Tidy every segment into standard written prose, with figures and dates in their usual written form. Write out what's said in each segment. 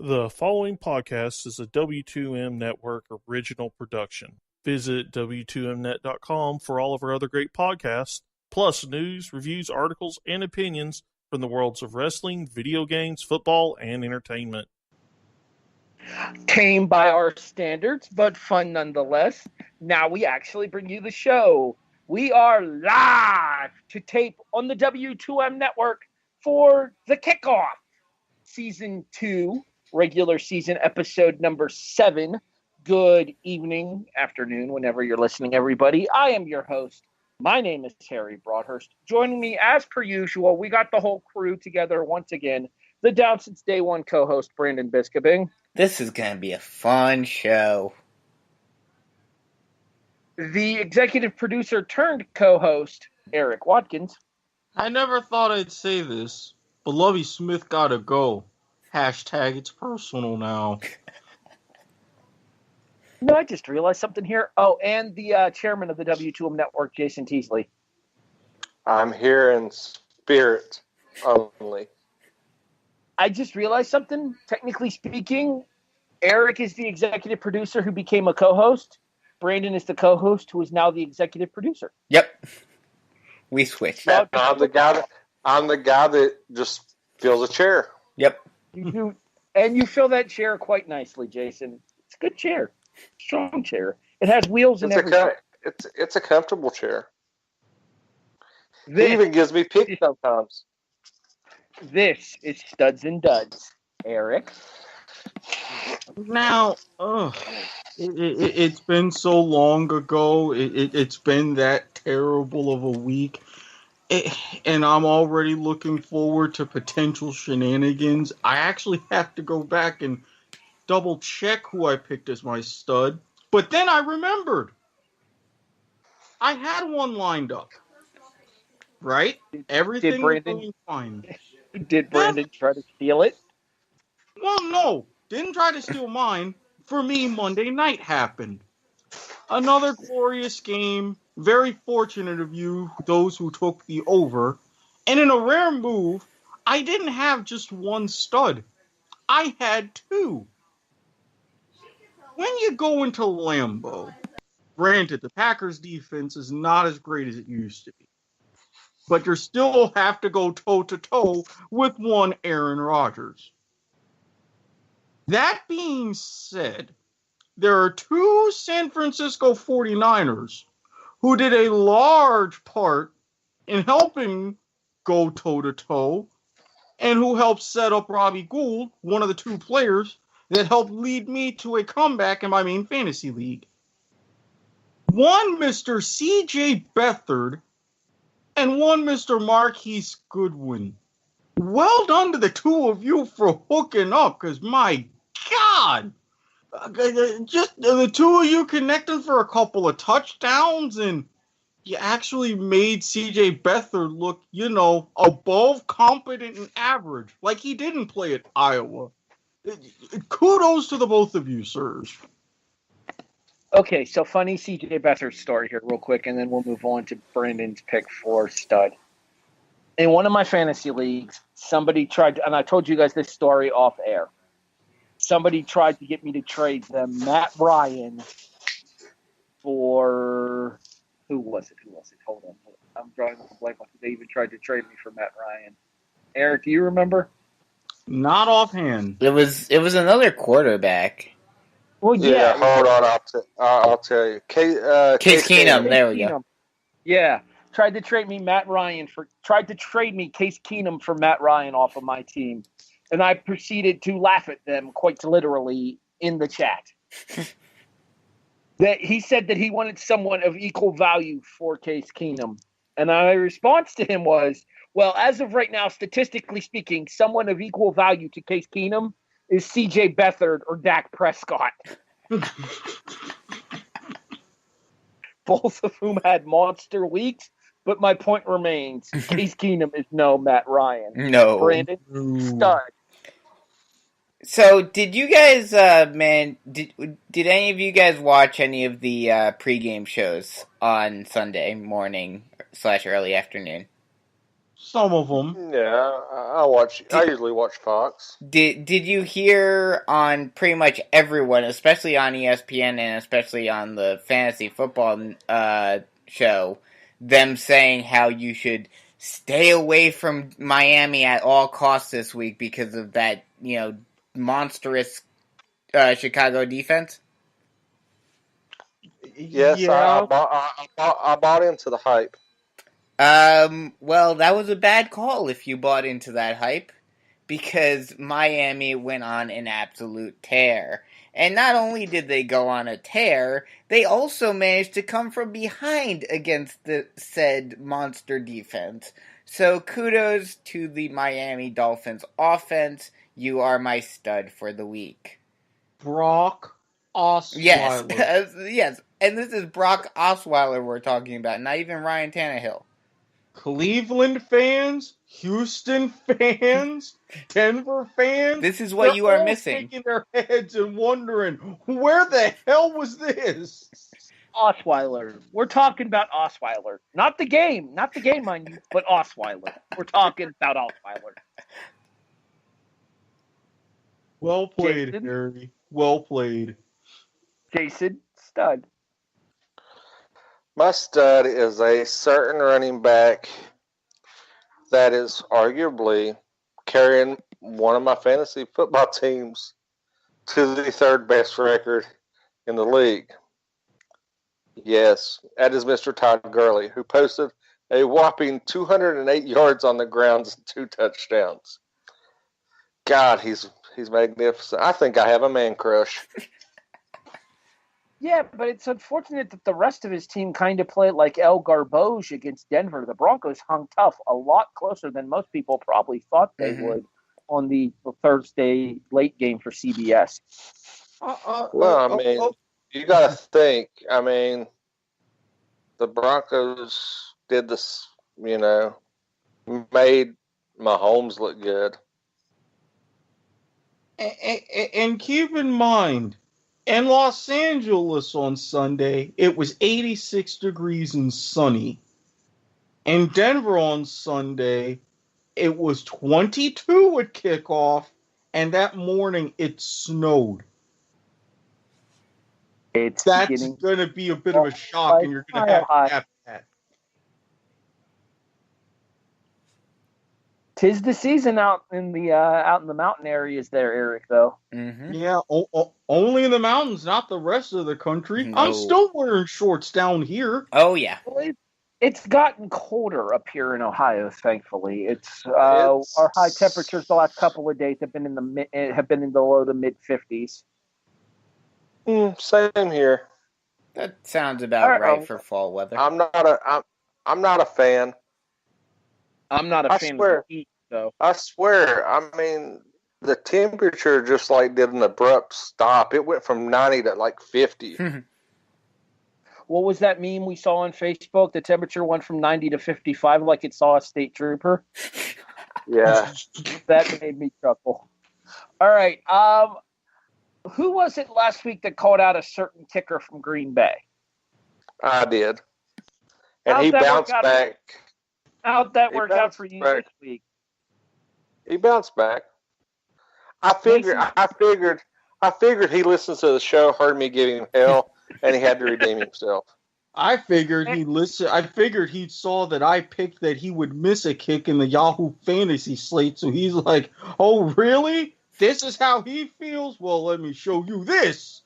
The following podcast is a W2M Network original production. Visit W2Mnet.com for all of our other great podcasts, plus news, reviews, articles, and opinions from the worlds of wrestling, video games, football, and entertainment. Tame by our standards, but fun nonetheless. Now we actually bring you the show. We are live to tape on the W2M Network for the Kickoff, Season 2, regular season episode number 7. Good evening, afternoon, whenever you're listening, everybody. I am your host. My name is Harry Broadhurst. Joining me, as per usual, we got the whole crew together once again. The Down Since Day One co-host, Brandon Biskobing. This is going to be a fun show. The executive producer turned co-host, Erik Watkins. I never thought I'd say this, but Lovie Smith gotta go. Hashtag it's personal now. No, I just realized something here. Oh, and the chairman of the W2M Network, Jason Teasley. I'm here in spirit only. I just realized something. Technically speaking, Erik is the executive producer who became a co-host. Brandon is the co-host who is now the executive producer. Yep. We switched. And I'm the guy that just fills a chair. Yep. You do, and you fill that chair quite nicely, Jason. It's a good chair. Strong chair. It has wheels and everything. It's a comfortable chair. This, it even gives me pity sometimes. This is Studs and Duds. Erik? Now, it's been so long ago. It's been that terrible of a week. And I'm already looking forward to potential shenanigans. I actually have to go back and double check who I picked as my stud. But then I remembered. I had one lined up. Right? Everything was going fine. Did Brandon try to steal it? Well, no. Didn't try to steal mine. For me, Monday night happened. Another glorious game. Very fortunate of you, those who took the over. And in a rare move, I didn't have just one stud. I had two. When you go into Lambeau, granted, the Packers' defense is not as great as it used to be. But you still have to go toe-to-toe with one Aaron Rodgers. That being said, there are two San Francisco 49ers who did a large part in helping go toe-to-toe and who helped set up Robbie Gould, one of the two players that helped lead me to a comeback in my main fantasy league. One Mr. C.J. Beathard and one Mr. Marquise Goodwin. Well done to the two of you for hooking up, because my God! Just the two of you connecting for a couple of touchdowns, and you actually made C.J. Beathard look, above competent and average, like he didn't play at Iowa. Kudos to the both of you, sirs. Okay, so funny C.J. Beathard story here real quick, and then we'll move on to Brandon's pick for stud. In one of my fantasy leagues, somebody tried to, and I told you guys this story off air. Somebody tried to get me to trade them Matt Ryan for who was it? Hold on. I'm drawing a blank. They even tried to trade me for Matt Ryan. Erik, do you remember? Not offhand. It was another quarterback. Well, yeah. Hold on. I'll tell you. Case Keenum. There we go. Yeah. Tried to trade me Case Keenum for Matt Ryan off of my team. And I proceeded to laugh at them quite literally in the chat. That he said that he wanted someone of equal value for Case Keenum. And my response to him was, well, as of right now, statistically speaking, someone of equal value to Case Keenum is C.J. Beathard or Dak Prescott. Both of whom had monster weeks, but my point remains. Case Keenum is no Matt Ryan. No. Brandon, stud. So, did you guys, did any of you guys watch any of the pregame shows on Sunday morning / early afternoon? Some of them. Yeah, I usually watch Fox. Did you hear on pretty much everyone, especially on ESPN and especially on the fantasy football show, them saying how you should stay away from Miami at all costs this week because of that, monstrous Chicago defense? Yes, Yeah. I bought into the hype. Well, that was a bad call if you bought into that hype, because Miami went on an absolute tear. And not only did they go on a tear, they also managed to come from behind against the said monster defense. So kudos to the Miami Dolphins offense. You are my stud for the week. Brock Osweiler. Yes, yes. And this is Brock Osweiler we're talking about, not even Ryan Tannehill. Cleveland fans, Houston fans, Denver fans. This is what you are missing. Shaking their heads and wondering, where the hell was this? Osweiler. We're talking about Osweiler. Not the game, mind you, but Osweiler. We're talking about Osweiler. Well played, Jason? Harry. Well played. Jason, stud. My stud is a certain running back that is arguably carrying one of my fantasy football teams to the third best record in the league. Yes, that is Mr. Todd Gurley, who posted a whopping 208 yards on the ground and 2 touchdowns. God, he's magnificent. I think I have a man crush. Yeah, but it's unfortunate that the rest of his team kind of played like El Garbage against Denver. The Broncos hung tough, a lot closer than most people probably thought they would on the Thursday late game for CBS. You got to think. I mean, the Broncos did this, made Mahomes look good. And keep in mind, in Los Angeles on Sunday, it was 86 degrees and sunny. In Denver on Sunday, it was 22 at kickoff, and that morning it snowed. That's going to be a bit of a shock, and you're going to have that. Tis the season out in the mountain areas there, Erik, though. Mm-hmm. Yeah, only in the mountains, not the rest of the country. No. I'm still wearing shorts down here. Oh, yeah. Well, it's gotten colder up here in Ohio, thankfully. Our high temperatures the last couple of days have been in the low to mid 50s. Same here. That sounds about right for fall weather. I'm not a fan. I'm not a fan of the heat, though. I swear. I mean, the temperature just did an abrupt stop. It went from 90 to 50. What was that meme we saw on Facebook? The temperature went from 90 to 55 like it saw a state trooper. Yeah. That made me chuckle. All right. Who was it last week that called out a certain kicker from Green Bay? I did. And he bounced back. How'd that work out for you this week? He bounced back. I figured he listened to the show, heard me give him hell, and he had to redeem himself. I figured he listened. I figured he saw that I picked that he would miss a kick in the Yahoo Fantasy slate, so he's like, "Oh, really? This is how he feels? Well, let me show you this."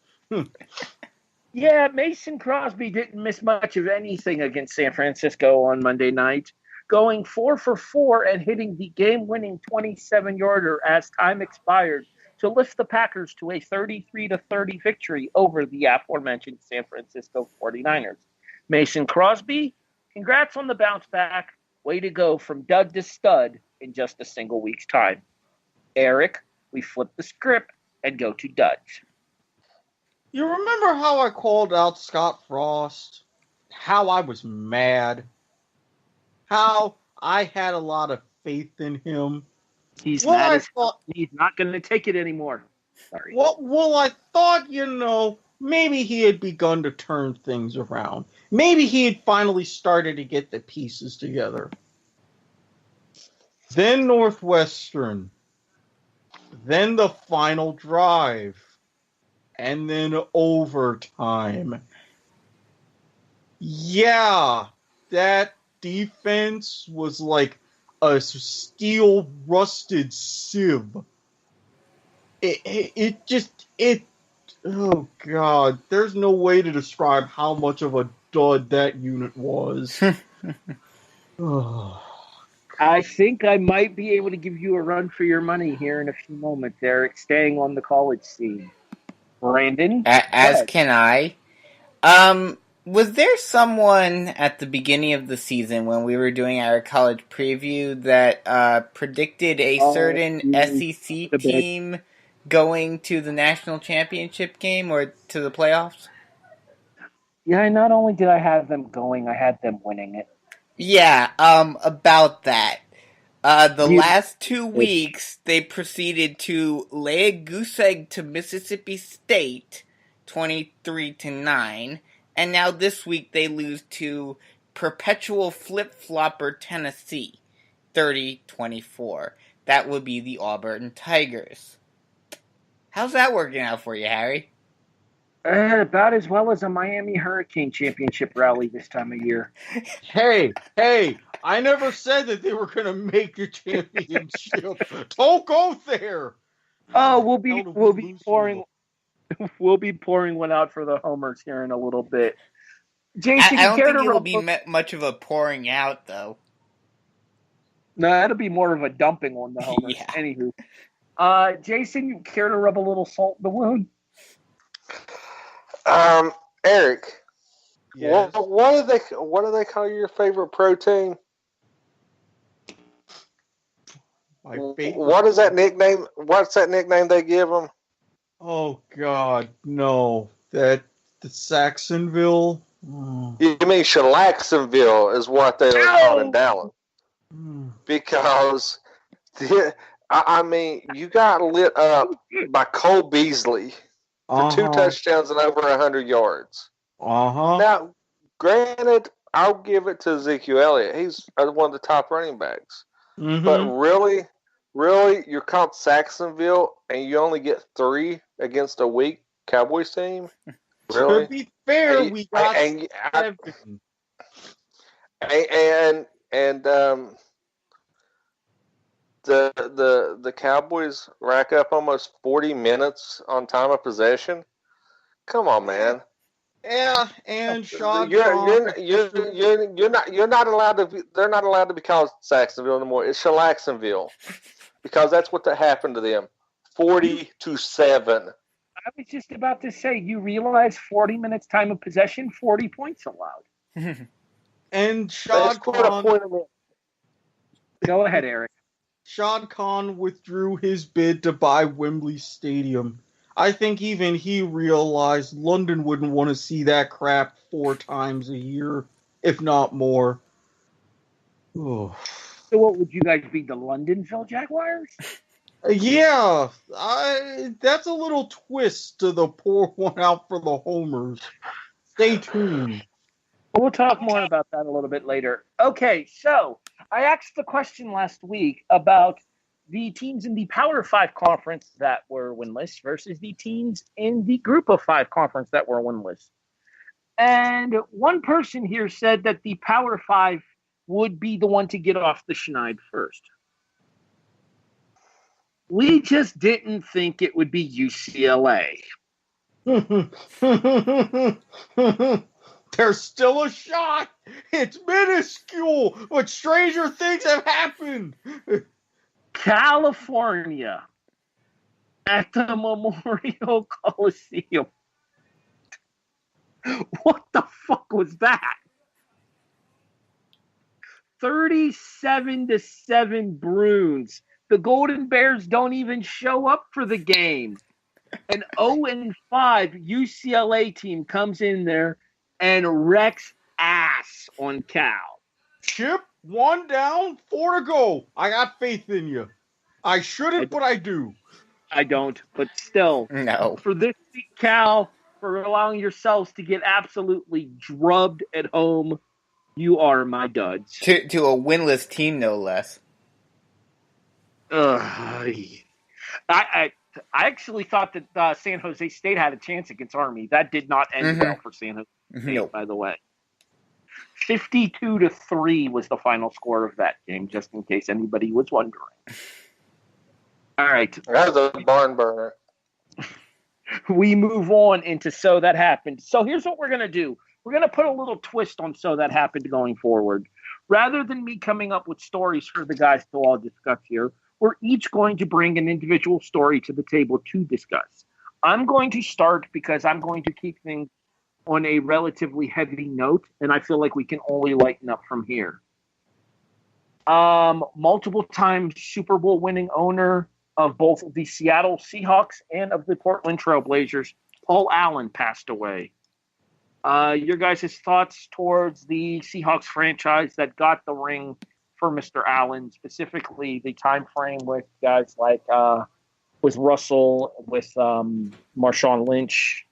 Yeah, Mason Crosby didn't miss much of anything against San Francisco on Monday night, going 4 for 4 and hitting the game-winning 27-yarder as time expired to lift the Packers to a 33-30 victory over the aforementioned San Francisco 49ers. Mason Crosby, congrats on the bounce back. Way to go from dud to stud in just a single week's time. Erik, we flip the script and go to duds. You remember how I called out Scott Frost? How I was mad? How I had a lot of faith in him? He's mad. He's not going to take it anymore. Sorry. Well, I thought, maybe he had begun to turn things around. Maybe he had finally started to get the pieces together. then Northwestern, then the final drive, and then overtime. Yeah, that defense was like a steel rusted sieve. Oh God, there's no way to describe how much of a dud that unit was. I think I might be able to give you a run for your money here in a few moments, Erik, staying on the college scene. Brandon? As can I. Was there someone at the beginning of the season when we were doing our college preview that predicted a certain SEC team going to the national championship game or to the playoffs? Yeah, not only did I have them going, I had them winning it. Yeah, about that. The last 2 weeks, they proceeded to lay a goose egg to Mississippi State, 23-9, and now this week they lose to perpetual flip-flopper Tennessee, 30-24. That would be the Auburn Tigers. How's that working out for you, Harry? About as well as a Miami Hurricane championship rally this time of year. Hey, I never said that they were going to make a championship. Don't go there. Oh, we'll be pouring one out for the homers here in a little bit. Jason, I don't think it'll be much of a pouring out, though. No, that'll be more of a dumping on the homers. Yeah. Anywho, Jason, you care to rub a little salt in the wound? Erik, yes. what do they call your favorite protein? What is that nickname? What's that nickname they give them? Oh God, no! The Saxonville. You mean Shellaxonville is what they call in Dallas? Because I mean, you got lit up by Cole Beasley for 2 touchdowns and over 100 yards. Now, granted, I'll give it to Ezekiel Elliott. He's one of the top running backs. But really, you're called Saxonville and you only get 3 against a weak Cowboys team? Really? To be fair, we got 7. The Cowboys rack up almost 40 minutes on time of possession. Come on, man. Yeah, and Sean. You're not allowed to. They're not allowed to be called Saxonville anymore. It's Shellaxonville because that's what happened to them. 40-7. I was just about to say, you realize 40 minutes time of possession, 40 points allowed. And Sean Khan. Go ahead, Erik. Sean Khan withdrew his bid to buy Wembley Stadium. I think even he realized London wouldn't want to see that crap 4 times a year, if not more. So what would you guys be, the Londonville Jaguars? Yeah, that's a little twist to the pour one out for the homers. Stay tuned. We'll talk more about that a little bit later. Okay, so I asked the question last week about the teams in the Power 5 conference that were winless versus the teams in the Group of 5 conference that were winless. And one person here said that the Power 5 would be the one to get off the schneid first. We just didn't think it would be UCLA. There's still a shot. It's minuscule, but stranger things have happened. California at the Memorial Coliseum. What the fuck was that? 37-7 Bruins. The Golden Bears don't even show up for the game. An 0-5 UCLA team comes in there and wrecks ass on Cal. Chip, 1 down, 4 to go. I got faith in you. I shouldn't, but I do. I don't, but still. No. For this week, Cal, for allowing yourselves to get absolutely drubbed at home, you are my duds. To a winless team, no less. I actually thought that San Jose State had a chance against Army. That did not end well for San Jose State, Nope. by the way. 52-3 was the final score of that game, just in case anybody was wondering. All right. That was a barn burner. We move on into So That Happened. So here's what we're going to do. We're going to put a little twist on So That Happened going forward. Rather than me coming up with stories for the guys to all discuss here, we're each going to bring an individual story to the table to discuss. I'm going to start because I'm going to keep things on a relatively heavy note, and I feel like we can only lighten up from here. Multiple time Super Bowl winning owner of both the Seattle Seahawks and of the Portland Trail Blazers, Paul Allen, passed away. Your guys' thoughts towards the Seahawks franchise that got the ring for Mr. Allen, specifically the time frame with guys like with Russell, with Marshawn Lynch,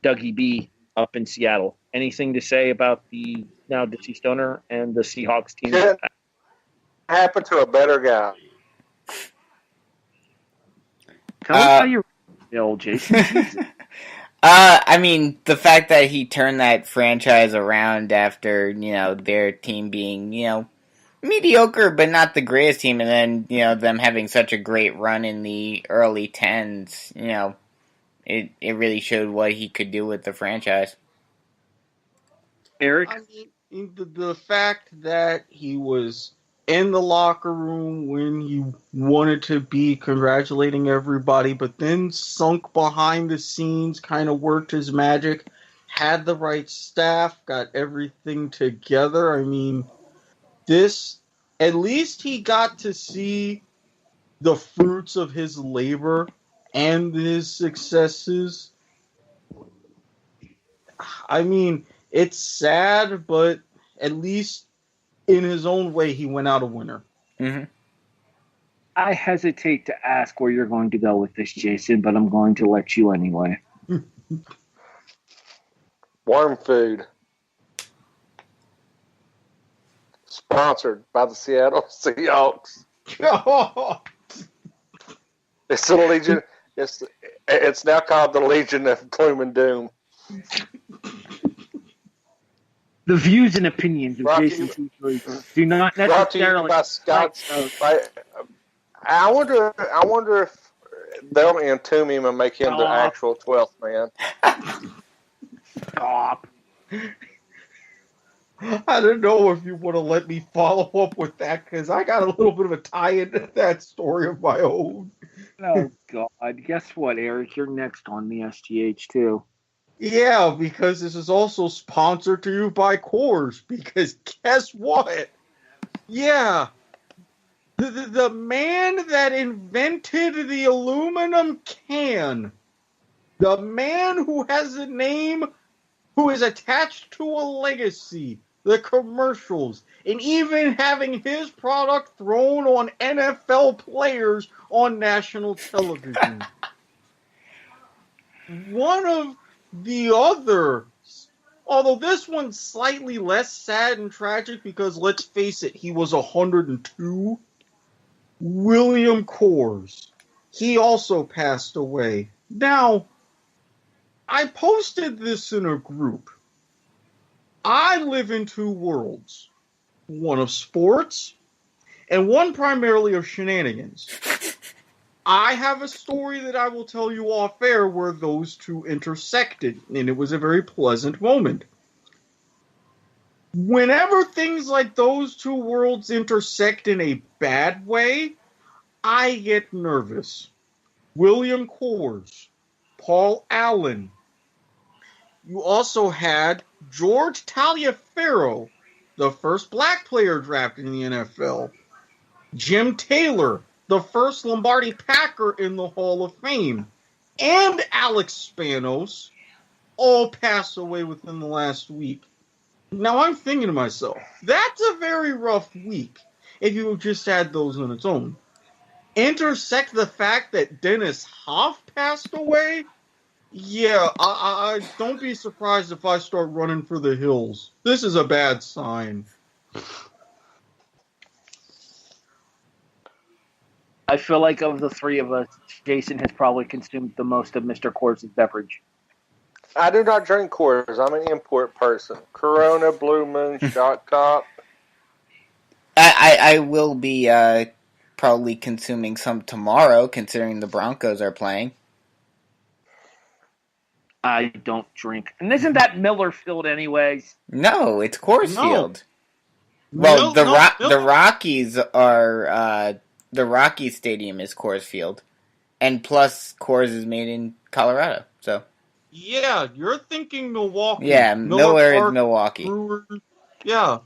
Dougie B up in Seattle. Anything to say about the now deceased owner and the Seahawks team? Couldn't happen to a better guy. Tell us how you feel, Jason. I mean, the fact that he turned that franchise around after, their team being, mediocre, but not the greatest team, and then, them having such a great run in the early 10s, it really showed what he could do with the franchise. Erik? I mean, the fact that he was in the locker room when he wanted to be congratulating everybody, but then sunk behind the scenes, kind of worked his magic, had the right staff, got everything together. I mean, at least he got to see the fruits of his labor and his successes. I mean, it's sad, but at least in his own way, he went out a winner. Mm-hmm. I hesitate to ask where you're going to go with this, Jason, but I'm going to let you anyway. Worm food. Sponsored by the Seattle Seahawks. It's the Legion. It's now called the Legion of Gloom and Doom. The views and opinions of Jason Teasley do not necessarily. By Scott's. I wonder if they'll entomb him and make him the actual 12th man. Stop. I don't know if you want to let me follow up with that, because I got a little bit of a tie into that story of my own. Oh, God. Guess what, Erik? You're next on the SGH, too. Yeah, because this is also sponsored to you by Coors, because guess what? Yeah. The man that invented the aluminum can, the man who has a name, who is attached to a legacy, the commercials, and even having his product thrown on NFL players on national television. One of the other, although this one's slightly less sad and tragic because, let's face it, he was 102, William Coors. He also passed away. Now, I posted this in a group. I live in two worlds. One of sports, and one primarily of shenanigans. I have a story that I will tell you off air where those two intersected, and it was a very pleasant moment. Whenever things like those two worlds intersect in a bad way, I get nervous. William Coors, Paul Allen. You also had George Taliaferro, the first black player drafted in the NFL. Jim Taylor, the first Lombardi Packer in the Hall of Fame. And Alex Spanos all passed away within the last week. Now I'm thinking to myself, that's a very rough week if you just had those on its own. Intersect the fact that Dennis Hoff passed away? Yeah, I don't be surprised if I start running for the hills. This is a bad sign. I feel like of the three of us, Jason has probably consumed the most of Mr. Coors' beverage. I do not drink Coors. I'm an import person. Corona, Blue Moon, Shock Top. I will be probably consuming some tomorrow, considering the Broncos are playing. I don't drink. And isn't that Miller Field anyways? No, it's Coors No. Field. Well, the Mil- Rockies are the Rockies Stadium is Coors Field, and plus Coors is made in Colorado. So Yeah, you're thinking Milwaukee. yeah, Miller Park, is Milwaukee. Brewers. Yeah.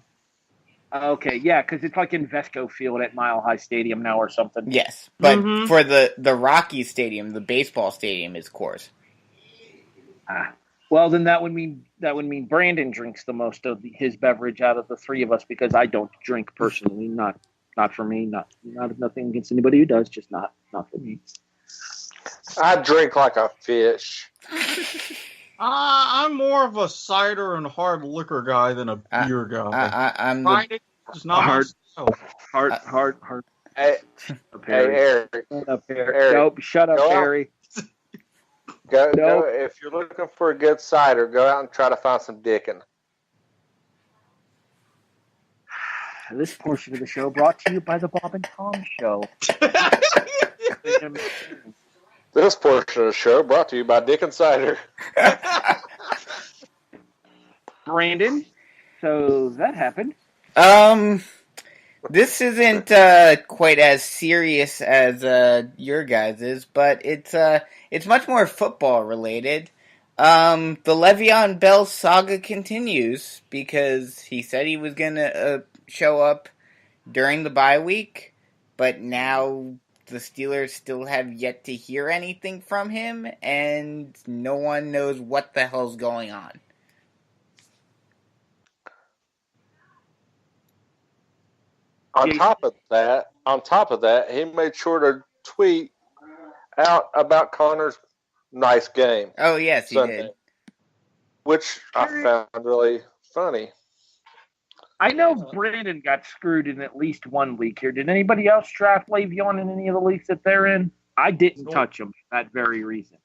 Okay, yeah, because it's like Invesco Field at Mile High Stadium now or something. Yes, but Mhm. for the Rockies Stadium, the baseball stadium is Coors. Well, then that would mean Brandon drinks the most of his beverage out of the three of us because I don't drink personally. Not for me. Not nothing against anybody who does. Just not for me. I drink like a fish. I'm more of a cider and hard liquor guy than a beer guy. I'm the Friday is not my style. Hard. Hey, Eric. Shut up, Harry. Eric, Nope, shut up, go out. Harry. Go. Nope. If you're looking for a good cider, go out and try to find some Dickin. This portion of the show brought to you by the Bob and Tom Show. This portion of the show brought to you by Dickin Cider. Brandon, so that happened. This isn't quite as serious as your guys' is, but it's much more football related. The Le'Veon Bell saga continues because he said he was gonna show up during the bye week, but now the Steelers still have yet to hear anything from him, and no one knows what the hell's going on. On top of that, he made sure to tweet out about Connor's nice game. Oh yes, he Sunday, did. which I found really funny. I know Brandon got screwed in at least one league here. Did anybody else draft Le'Veon in any of the leagues that they're in? I didn't touch him for that very reason.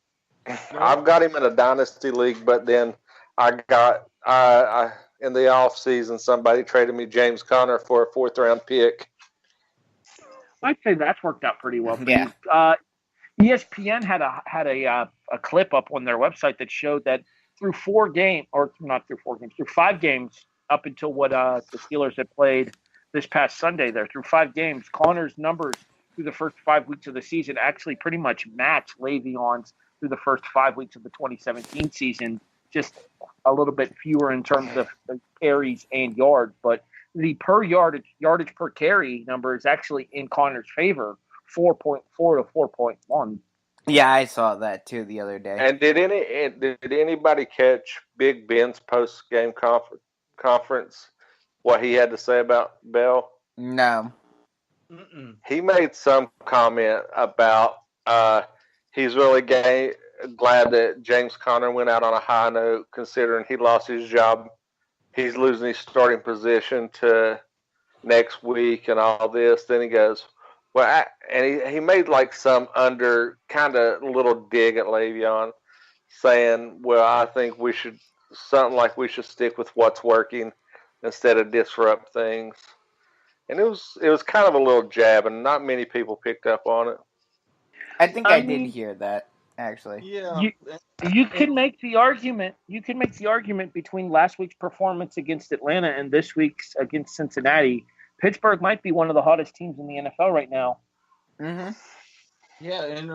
I've got him in a dynasty league, but then I got in the off season somebody traded me James Conner for a 4th round pick. I'd say that's worked out pretty well for Yeah. you. ESPN had a clip up on their website that showed that through 5 games up until what the Steelers had played this past Sunday there, through 5 games, Connor's numbers through the first 5 weeks of the season actually pretty much match Le'Veon's through the first 5 weeks of the 2017 season, just a little bit fewer in terms of carries and yards, but the yardage per carry number is actually in Connor's favor, 4.4 to 4.1. Yeah, I saw that too the other day. And did anybody catch Big Ben's post game conference? What he had to say about Bell? No. He made some comment about he's really glad that James Conner went out on a high note, considering he lost his job. He's losing his starting position to next week and all this. Then he goes, well, and he made like some kind of little dig at Le'Veon, saying, well, I think we should stick with what's working instead of disrupt things. And it was kind of a little jab, and not many people picked up on it. I think I did hear that, actually. Yeah. You can make the argument. You can make the argument between last week's performance against Atlanta and this week's against Cincinnati. Pittsburgh might be one of the hottest teams in the NFL right now. Mm-hmm. Yeah, and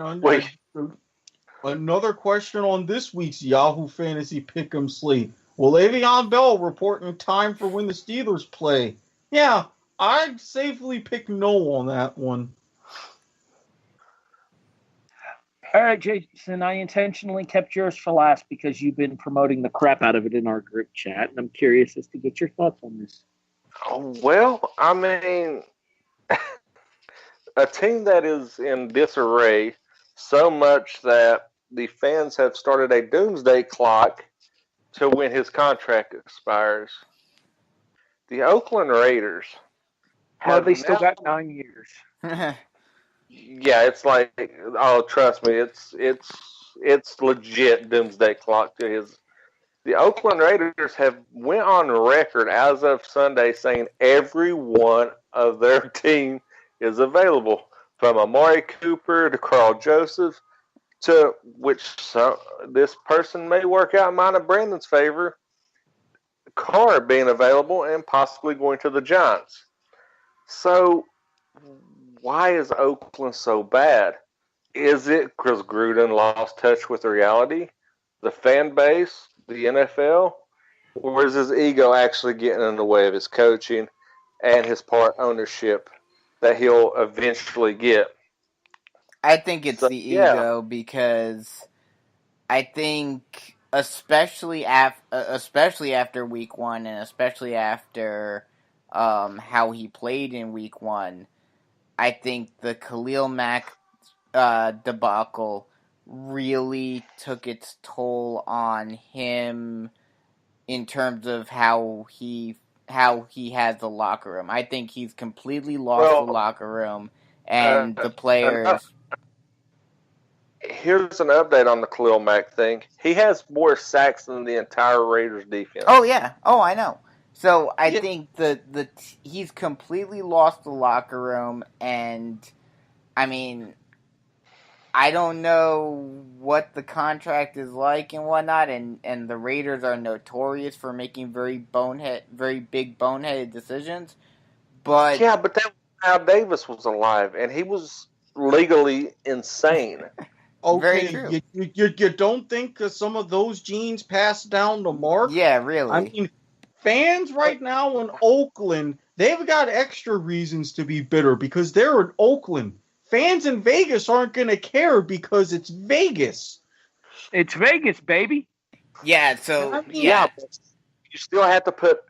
another question on this week's Yahoo Fantasy Pick'em slate. Will Le'Veon Bell report in time for when the Steelers play? Yeah, I'd safely pick no on that one. All right, Jason, I intentionally kept yours for last because you've been promoting the crap out of it in our group chat, and I'm curious as to get your thoughts on this. Oh, well, I mean, a team that is in disarray so much that the fans have started a doomsday clock to when his contract expires. The Oakland Raiders Well, they still got 9 years. Yeah, it's like, oh, trust me, it's legit doomsday clock to his. The Oakland Raiders have went on record as of Sunday saying every one of their team is available, from Amari Cooper to Carl Joseph, to which this person may work out in mine and Brandon's favor, Carr being available and possibly going to the Giants. So why is Oakland so bad? Is it because Gruden lost touch with reality, the fan base, the NFL, or is his ego actually getting in the way of his coaching and his part ownership that he'll eventually get? I think it's So, the yeah. ego because I think especially after week 1 and especially after how he played in week 1, I think the Khalil Mack debacle really took its toll on him in terms of how he has the locker room. I think he's completely lost the Well, locker room and the players. Here's an update on the Khalil Mack thing. He has more sacks than the entire Raiders defense. Oh yeah. Oh, I know. So I think he's completely lost the locker room, and I mean, I don't know what the contract is like and whatnot, and the Raiders are notorious for making very big boneheaded decisions. But yeah, but that was Al Davis was alive, and he was legally insane. Very Okay, true. you don't think some of those genes passed down to Mark? Yeah, really. I mean, fans right now in Oakland, they've got extra reasons to be bitter because they're in Oakland. Fans in Vegas aren't going to care because it's Vegas. It's Vegas, baby. Yeah, so I mean, yeah. But you still have to put,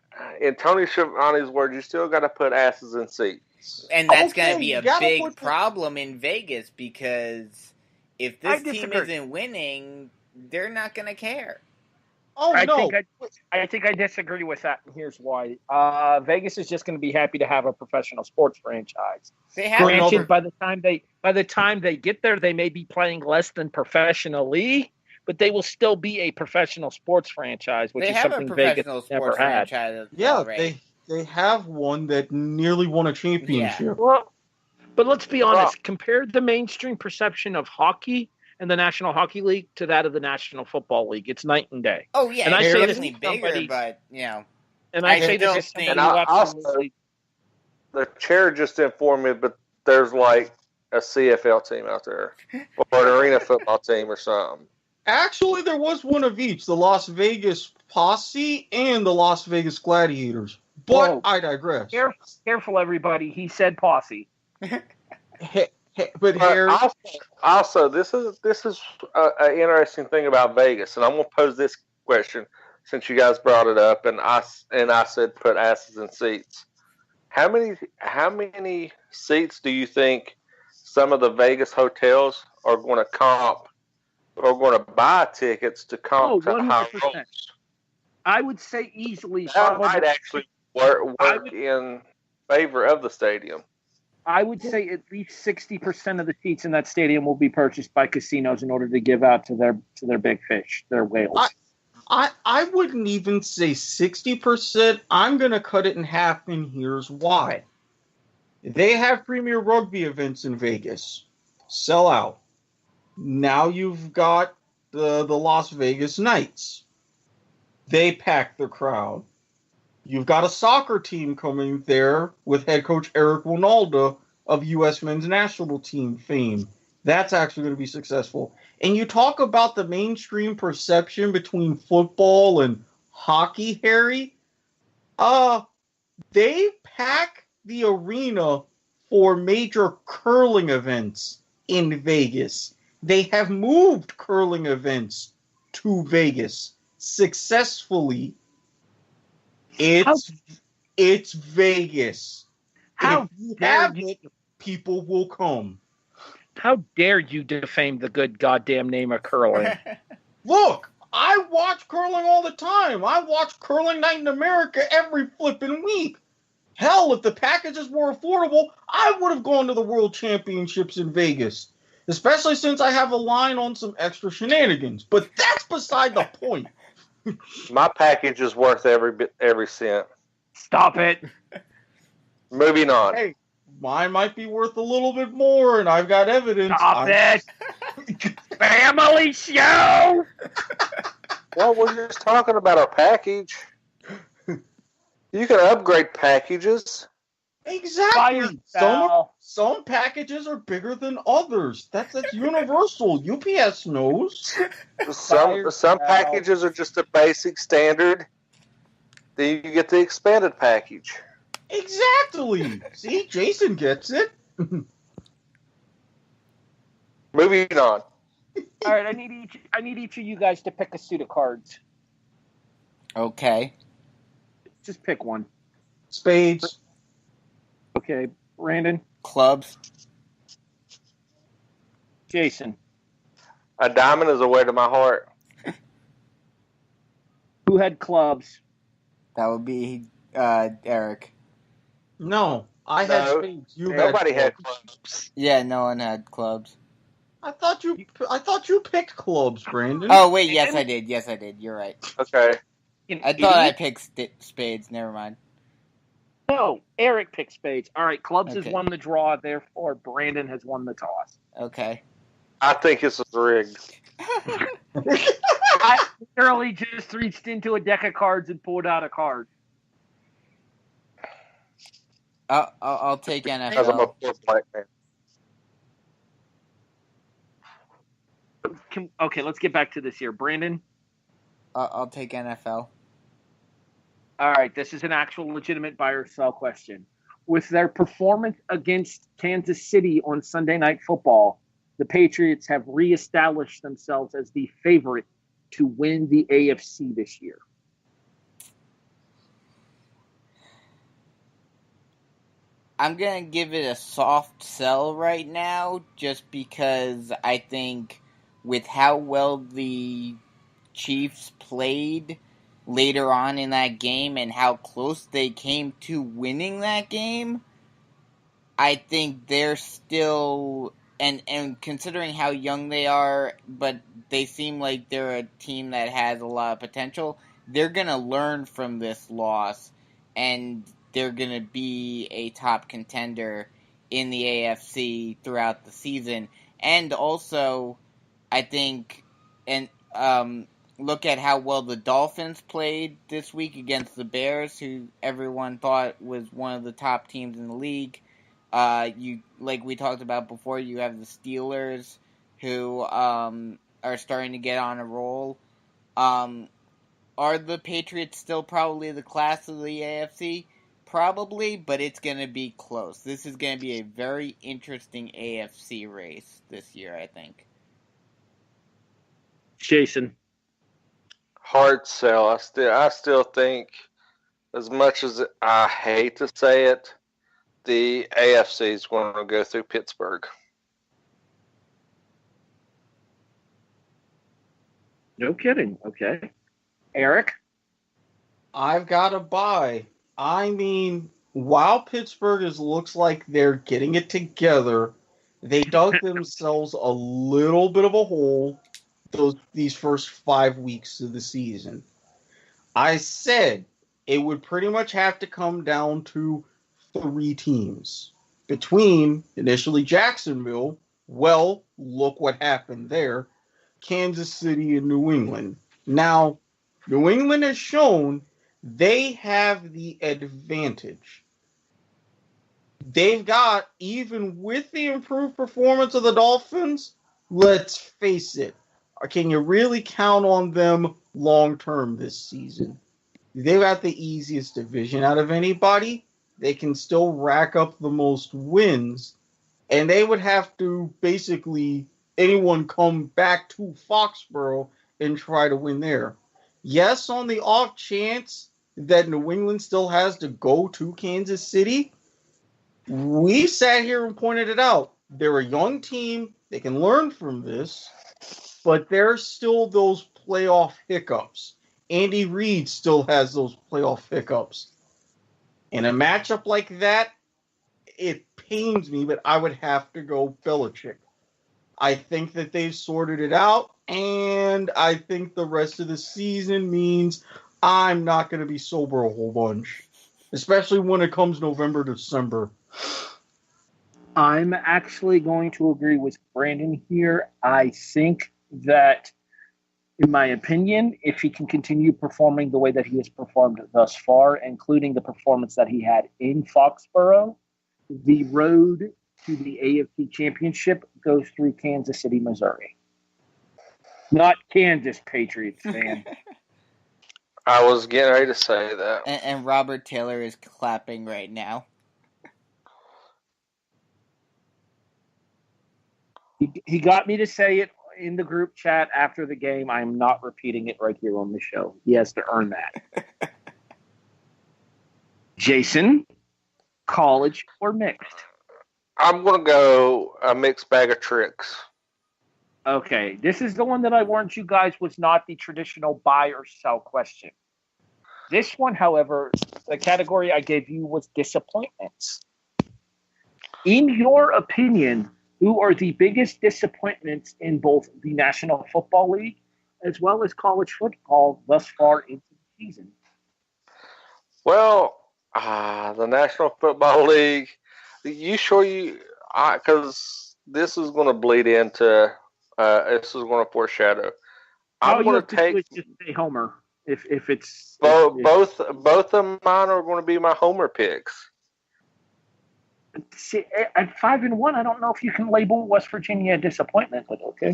in Tony Schiavone's words, you still got to put asses in seats. And that's Okay, going to be you a gotta big put the- problem in Vegas because if I this team disagree. isn't winning, they're not going to care. Oh, I no. think I disagree with that, and here's why. Vegas is just going to be happy to have a professional sports franchise. They have Granted, by the time they get there, they may be playing less than professionally, but they will still be a professional sports franchise, which they is have a something Vegas professional never sports had. franchise Yeah, already. they have one that nearly won a championship. Well, but let's be honest. Compare the mainstream perception of hockey and the National Hockey League to that of the National Football League. It's night and day. Oh yeah, And I it's say this definitely to bigger, somebody- but you know. And I say still this as think- somebody And who also, absolutely. the chair just informed me, but there's like a CFL team out there, or an arena football team or something. Actually, there was one of each, the Las Vegas Posse and the Las Vegas Gladiators. But Whoa. I digress. Careful, everybody. He said posse. But Harry, Also, this is an interesting thing about Vegas, and I'm going to pose this question since you guys brought it up, and I said put asses in seats. How many seats do you think some of the Vegas hotels are going to comp or going to buy tickets to comp to high 100%. rolls? I would say easily. That might actually work in favor of the stadium. I would say at least 60% of the seats in that stadium will be purchased by casinos in order to give out to their big fish, their whales. I wouldn't even say 60%. I'm going to cut it in half, and here's why. They have premier rugby events in Vegas. Sell out. Now you've got the Las Vegas Knights. They pack the crowd. You've got a soccer team coming there with head coach Erik Ronaldo of U.S. men's national team fame. That's actually going to be successful. And you talk about the mainstream perception between football and hockey, Harry. They pack the arena for major curling events in Vegas. They have moved curling events to Vegas successfully. It's Vegas. How if you dare have you? it, people will come. How dare you defame the good goddamn name of curling? Look, I watch curling all the time. I watch Curling Night in America every flipping week. Hell, if the packages were affordable, I would have gone to the World Championships in Vegas. Especially since I have a line on some extra shenanigans. But that's beside the point. My package is worth every cent. Stop it. Moving on. Hey, mine might be worth a little bit more, and I've got evidence. Stop it. Family show. Well, we're just talking about our package. You can upgrade packages. Exactly. Firesale. Some packages are bigger than others. That's universal. UPS knows. Some packages are just a basic standard. Then you get the expanded package. Exactly. See, Jason gets it. Moving on. All right, I need each of you guys to pick a suit of cards. Okay. Just pick one. Spades. Okay, Brandon. Clubs. Jason. A diamond is a way to my heart. Who had clubs? That would be Erik. No, I had spades. Nobody had clubs. Yeah, no one had clubs. I thought you picked clubs, Brandon. Oh wait, yes I did. Yes I did. You're right. Okay. I thought I picked spades. Never mind. No, Erik picked spades. All right, clubs Okay. has won the draw. Therefore, Brandon has won the toss. Okay. I think it's rigged. I literally just reached into a deck of cards and pulled out a card. I'll take Because I'm a NFL. poor black man. Okay, let's get back to this here. Brandon? I'll take NFL. All right, this is an actual legitimate buy or sell question. With their performance against Kansas City on Sunday Night Football, the Patriots have reestablished themselves as the favorite to win the AFC this year. I'm going to give it a soft sell right now just because I think with how well the Chiefs played later on in that game and how close they came to winning that game, I think they're still, and considering how young they are, but they seem like they're a team that has a lot of potential, they're going to learn from this loss, and they're going to be a top contender in the AFC throughout the season. And also, I think, and look at how well the Dolphins played this week against the Bears, who everyone thought was one of the top teams in the league. You, like we talked about before, you have the Steelers, who are starting to get on a roll. Are the Patriots still probably the class of the AFC? Probably, but it's going to be close. This is going to be a very interesting AFC race this year, I think. Jason. Hard sell. I still think, as much as I hate to say it, the AFC is going to go through Pittsburgh. No kidding. Okay. Erik? I've got to buy. I mean, while Pittsburgh looks like they're getting it together, they dug themselves a little bit of a hole these first 5 weeks of the season. I said it would pretty much have to come down to 3 teams. Between initially Jacksonville, well, look what happened there, Kansas City and New England. Now, New England has shown they have the advantage. They've got, even with the improved performance of the Dolphins, let's face it, can you really count on them long term this season? They've got the easiest division out of anybody. They can still rack up the most wins, and they would have to basically anyone come back to Foxborough and try to win there. Yes, on the off chance that New England still has to go to Kansas City, we sat here and pointed it out. They're a young team. They can learn from this, but there's still those playoff hiccups. Andy Reid still has those playoff hiccups. In a matchup like that, it pains me, but I would have to go Belichick. I think that they've sorted it out, and I think the rest of the season means I'm not going to be sober a whole bunch, especially when it comes November, December. I'm actually going to agree with Brandon here. I think that, in my opinion, if he can continue performing the way that he has performed thus far, including the performance that he had in Foxborough, the road to the AFC Championship goes through Kansas City, Missouri. Not Kansas, Patriots fan. I was getting ready to say that. And Robert Taylor is clapping right now. He got me to say it in the group chat after the game. I'm not repeating it right here on the show. He has to earn that. Jason, college or mixed? I'm going to go a mixed bag of tricks. Okay, this is the one that I warned you guys was not the traditional buy or sell question. This one, however, the category I gave you was disappointments. In your opinion, who are the biggest disappointments in both the National Football League as well as college football thus far into the season? Well, the National Football League. You sure you? Because this is going to bleed into. This is going to foreshadow. I'm going to take just say Homer if it's both of mine are going to be my Homer picks. See, at 5-1, I don't know if you can label West Virginia a disappointment, but okay.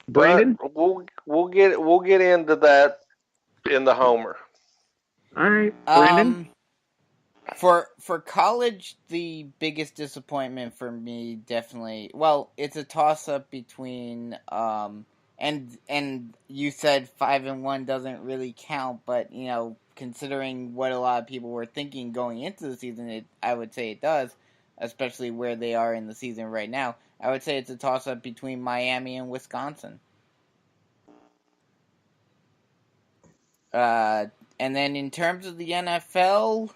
Brandon, but we'll get into that in the Homer. All right, Brandon. For college, the biggest disappointment for me definitely. Well, it's a toss up between and you said 5-1 doesn't really count, but considering what a lot of people were thinking going into the season, I would say it does, especially where they are in the season right now. I would say it's a toss up between Miami and Wisconsin. And then in terms of the NFL,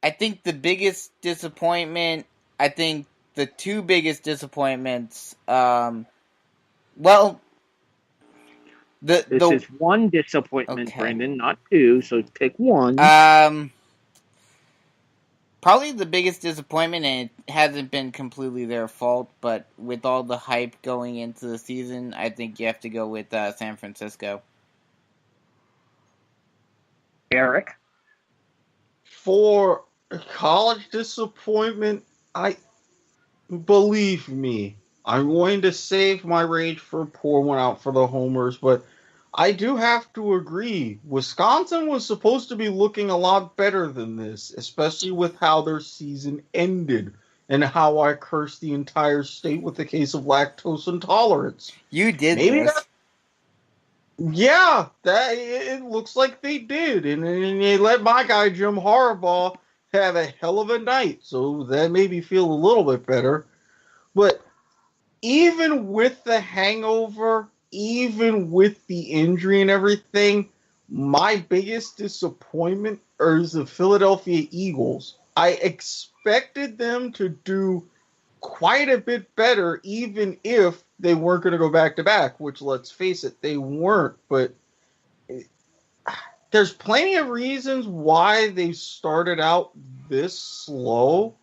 I think the biggest disappointment, the two biggest disappointments, this is one disappointment, okay. Brandon, not two, so take one. Probably the biggest disappointment, and it hasn't been completely their fault, but with all the hype going into the season, I think you have to go with San Francisco. Erik? For college disappointment, believe me, I'm going to save my rage for pour one out for the homers, but I do have to agree. Wisconsin was supposed to be looking a lot better than this, especially with how their season ended and how I cursed the entire state with the case of lactose intolerance. You did this. Yeah, it looks like they did, and they let my guy Jim Harbaugh have a hell of a night, so that made me feel a little bit better. But even with the hangover, even with the injury and everything, my biggest disappointment is the Philadelphia Eagles. I expected them to do quite a bit better, even if they weren't going to go back-to-back, which, let's face it, they weren't. But there's plenty of reasons why they started out this slow,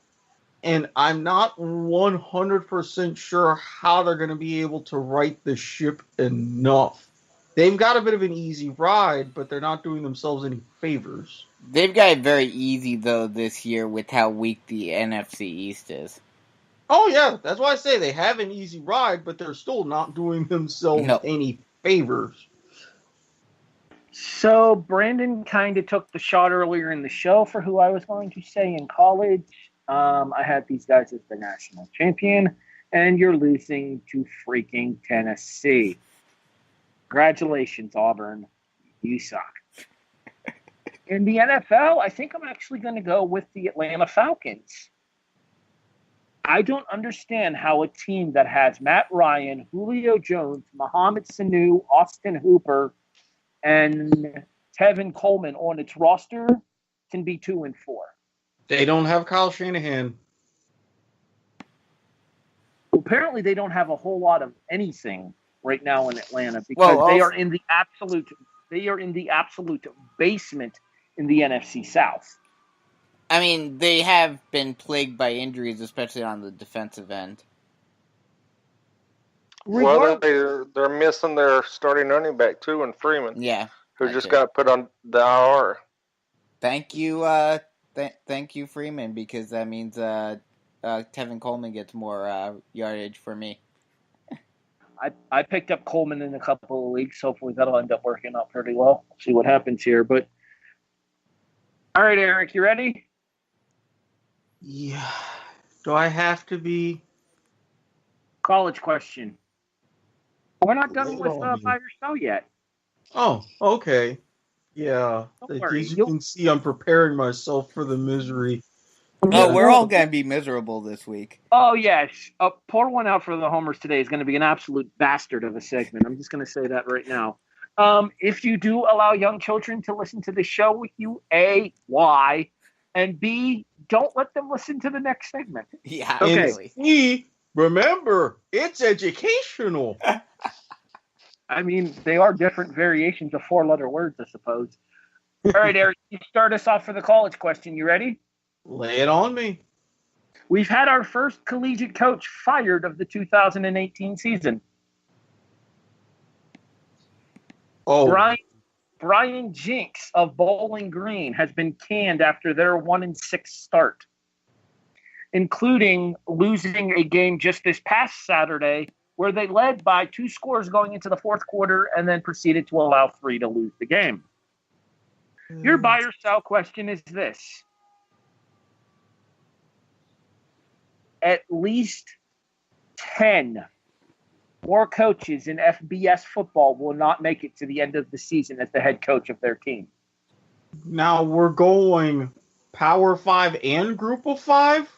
and I'm not 100% sure how they're going to be able to right the ship enough. They've got a bit of an easy ride, but they're not doing themselves any favors. They've got it very easy, though, this year with how weak the NFC East is. Oh, yeah, that's why I say they have an easy ride, but they're still not doing themselves any favors. So Brandon kind of took the shot earlier in the show for who I was going to say in college. I had these guys as the national champion, and you're losing to freaking Tennessee. Congratulations, Auburn. You suck. In the NFL, I think I'm actually going to go with the Atlanta Falcons. I don't understand how a team that has Matt Ryan, Julio Jones, Mohamed Sanu, Austin Hooper, and Tevin Coleman on its roster can be 2-4. They don't have Kyle Shanahan. Well, apparently, they don't have a whole lot of anything right now in Atlanta because they are in the absolute basement in the NFC South. I mean, they have been plagued by injuries, especially on the defensive end. Well, they're missing their starting running back too, and Freeman. Yeah, who just got put on the IR. Thank you, thank you, Freeman, because that means Tevin Coleman gets more yardage for me. I picked up Coleman in a couple of leagues. Hopefully, that'll end up working out pretty well. See what happens here. But all right, Erik, you ready? Yeah. Do I have to be? College question. We're not done with firesale yet. Oh, okay. Yeah. As you can see, I'm preparing myself for the misery. Oh, we're all going to be miserable this week. Oh, yes. Pour one out for the homers today is going to be an absolute bastard of a segment. I'm just going to say that right now. If you do allow young children to listen to the show with you, A, why? And B, don't let them listen to the next segment. Yeah, okay. And C, remember, it's educational. I mean, they are different variations of 4-letter words, I suppose. All right, Erik, you start us off for the college question. You ready? Lay it on me. We've had our first collegiate coach fired of the 2018 season. Oh. Brian Jinks of Bowling Green has been canned after their 1-6 start, including losing a game just this past Saturday where they led by 2 scores going into the fourth quarter and then proceeded to allow 3 to lose the game. Your buy or sell question is this. At least 10 more coaches in FBS football will not make it to the end of the season as the head coach of their team. Now we're going Power 5 and Group of 5?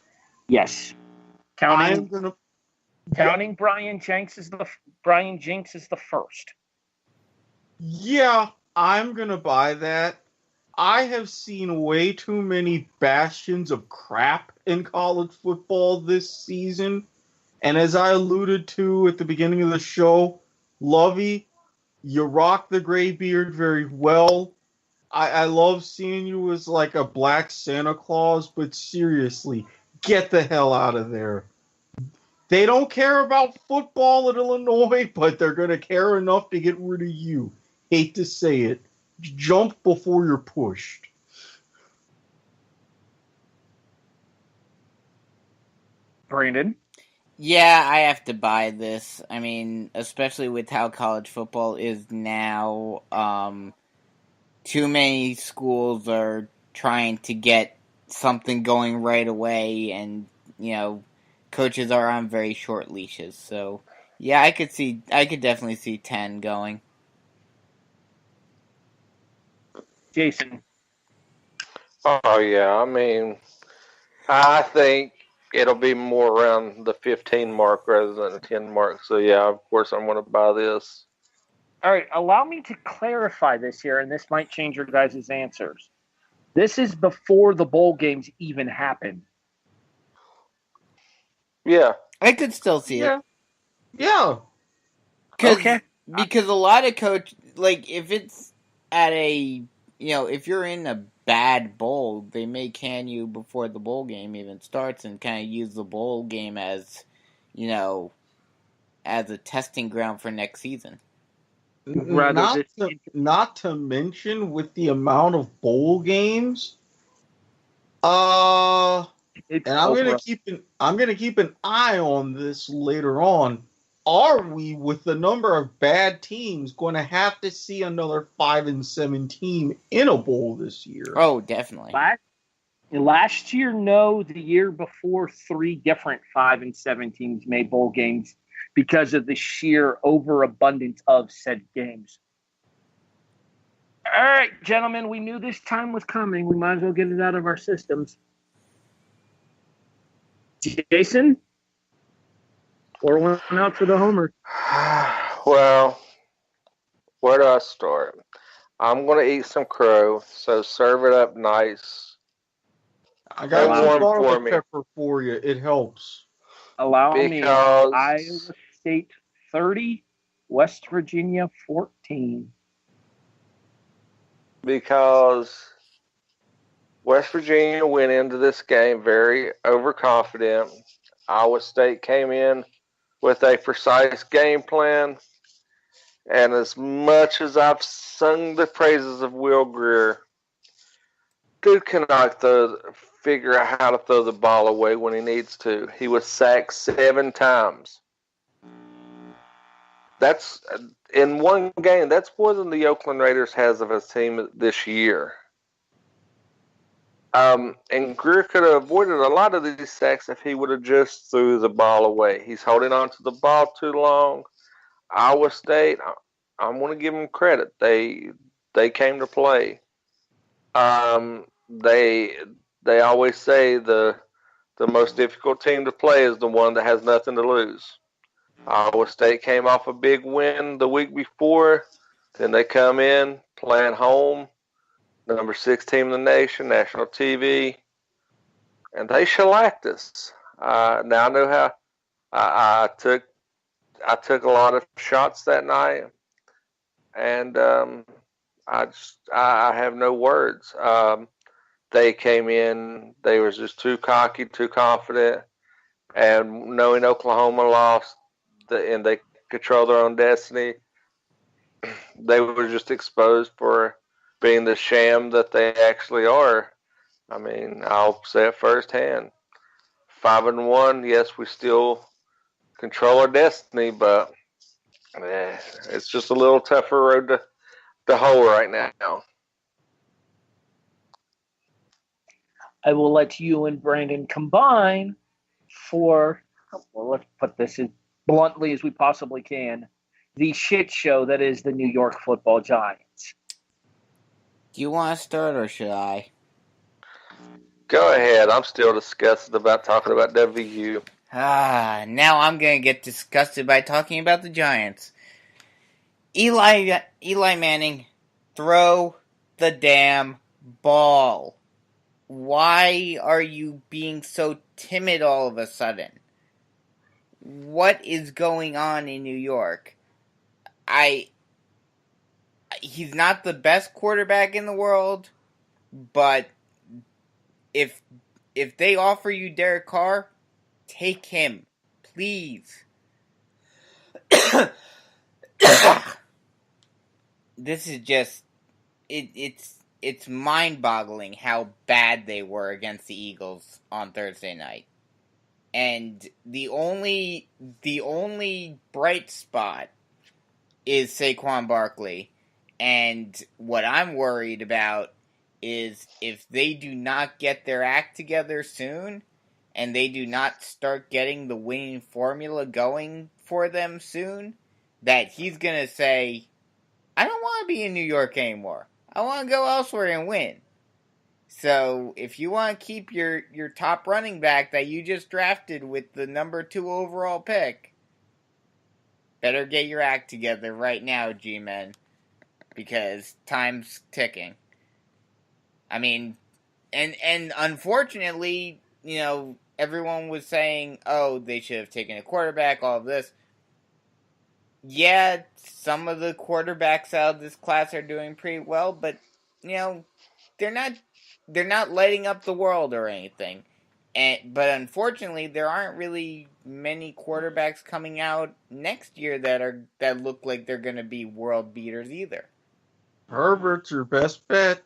Yes. Counting Brian Jinks is the first. Yeah, I'm going to buy that. I have seen way too many bastions of crap in college football this season. And as I alluded to at the beginning of the show, Lovey, you rock the gray beard very well. I love seeing you as like a black Santa Claus, but seriously, get the hell out of there. They don't care about football at Illinois, but they're going to care enough to get rid of you. Hate to say it. Jump before you're pushed. Brandon? Yeah, I have to buy this. I mean, especially with how college football is now, too many schools are trying to get something going right away, and, coaches are on very short leashes. So, yeah, I could definitely see 10 going. Jason? Oh, yeah. I mean, I think it'll be more around the 15 mark rather than the 10 mark. So, yeah, of course, I'm going to buy this. All right, allow me to clarify this here, and this might change your guys' answers. This is before the bowl games even happen. Yeah. I could still see it. Yeah. Okay. Because a lot of if it's at if you're in a bad bowl, they may can you before the bowl game even starts and kind of use the bowl game as, as a testing ground for next season. Not to mention with the amount of bowl games, I'm gonna keep an eye on this later on. Are we, with the number of bad teams, going to have to see another 5-7 team in a bowl this year? Oh, definitely. Last year, no. The year before, 3 different 5-7 teams made bowl games because of the sheer overabundance of said games. All right, gentlemen, we knew this time was coming. We might as well get it out of our systems. Jason? Pour one out for the homer. Well, where do I start? I'm going to eat some crow, so serve it up nice I got and some warm for garlic me. pepper for you. It helps. Allow me. Iowa Because State 30, West Virginia 14. because West Virginia went into this game very overconfident. Iowa State came in with a precise game plan. And as much as I've sung the praises of Will Greer, dude cannot figure out how to throw the ball away when he needs to. He was sacked 7 times. That's in one game. That's more than the Oakland Raiders has of his team this year. And Greer could have avoided a lot of these sacks if he would have just threw the ball away. He's holding on to the ball too long. Iowa State, I'm going to give them credit. They came to play. They always say the most difficult team to play is the one that has nothing to lose. Iowa State came off a big win the week before. Then they come in playing home, number 6 team in the nation, national TV, and they shellacked us. Now I know how I took a lot of shots that night, and I have no words. They came in, they was just too cocky, too confident, and knowing Oklahoma lost and they control their own destiny, they were just exposed for being the sham that they actually are. I mean, I'll say it firsthand. 5-1, yes, we still control our destiny, but it's just a little tougher road to hoe right now. I will let you and Brandon combine for, well, let's put this as bluntly as we possibly can, the shit show that is the New York Football Giants. Do you want to start or should I? Go ahead. I'm still disgusted about talking about WU. Now I'm gonna get disgusted by talking about the Giants. Eli Manning, throw the damn ball. Why are you being so timid all of a sudden? What is going on in New York? He's not the best quarterback in the world, but if they offer you Derek Carr, take him, please. This is just it's mind-boggling how bad they were against the Eagles on Thursday night. And the only bright spot is Saquon Barkley. And what I'm worried about is if they do not get their act together soon, and they do not start getting the winning formula going for them soon, that he's going to say, I don't want to be in New York anymore. I want to go elsewhere and win. So if you want to keep your top running back that you just drafted with the number 2 overall pick, better get your act together right now, G-Men, because time's ticking. I mean, and unfortunately, everyone was saying, oh, they should have taken a quarterback, all of this. Yeah, some of the quarterbacks out of this class are doing pretty well, but they're not lighting up the world or anything. But unfortunately, there aren't really many quarterbacks coming out next year that look like they're going to be world beaters either. Herbert's your best bet.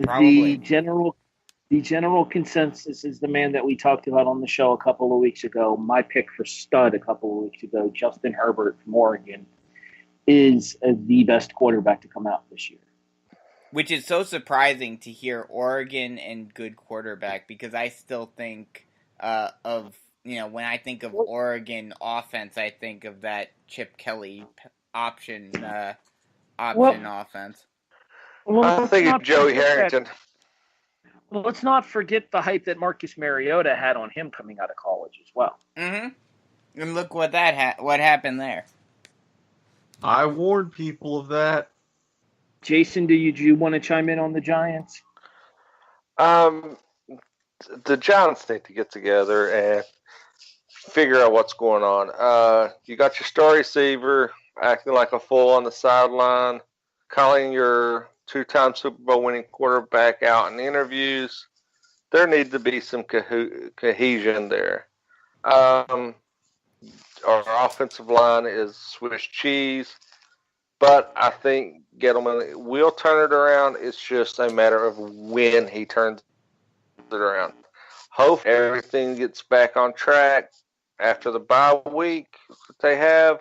Probably. The general consensus is the man that we talked about on the show a couple of weeks ago. My pick for stud a couple of weeks ago, Justin Herbert from Oregon, is the best quarterback to come out this year. Which is so surprising to hear Oregon and good quarterback, because I still think of, when I think of Oregon offense, I think of that Chip Kelly option offense. I think of Joey Harrington. Well, let's not forget the hype that Marcus Mariota had on him coming out of college as well. Mm-hmm. And look what happened there. I warned people of that. Jason, do you want to chime in on the Giants? Um, the Giants need to get together and figure out what's going on. You got your star receiver acting like a fool on the sideline, calling your two-time Super Bowl winning quarterback out in interviews. There needs to be some cohesion there. Our offensive line is Swiss cheese, but I think Gettleman will turn it around. It's just a matter of when he turns it around. Hope everything gets back on track after the bye week that they have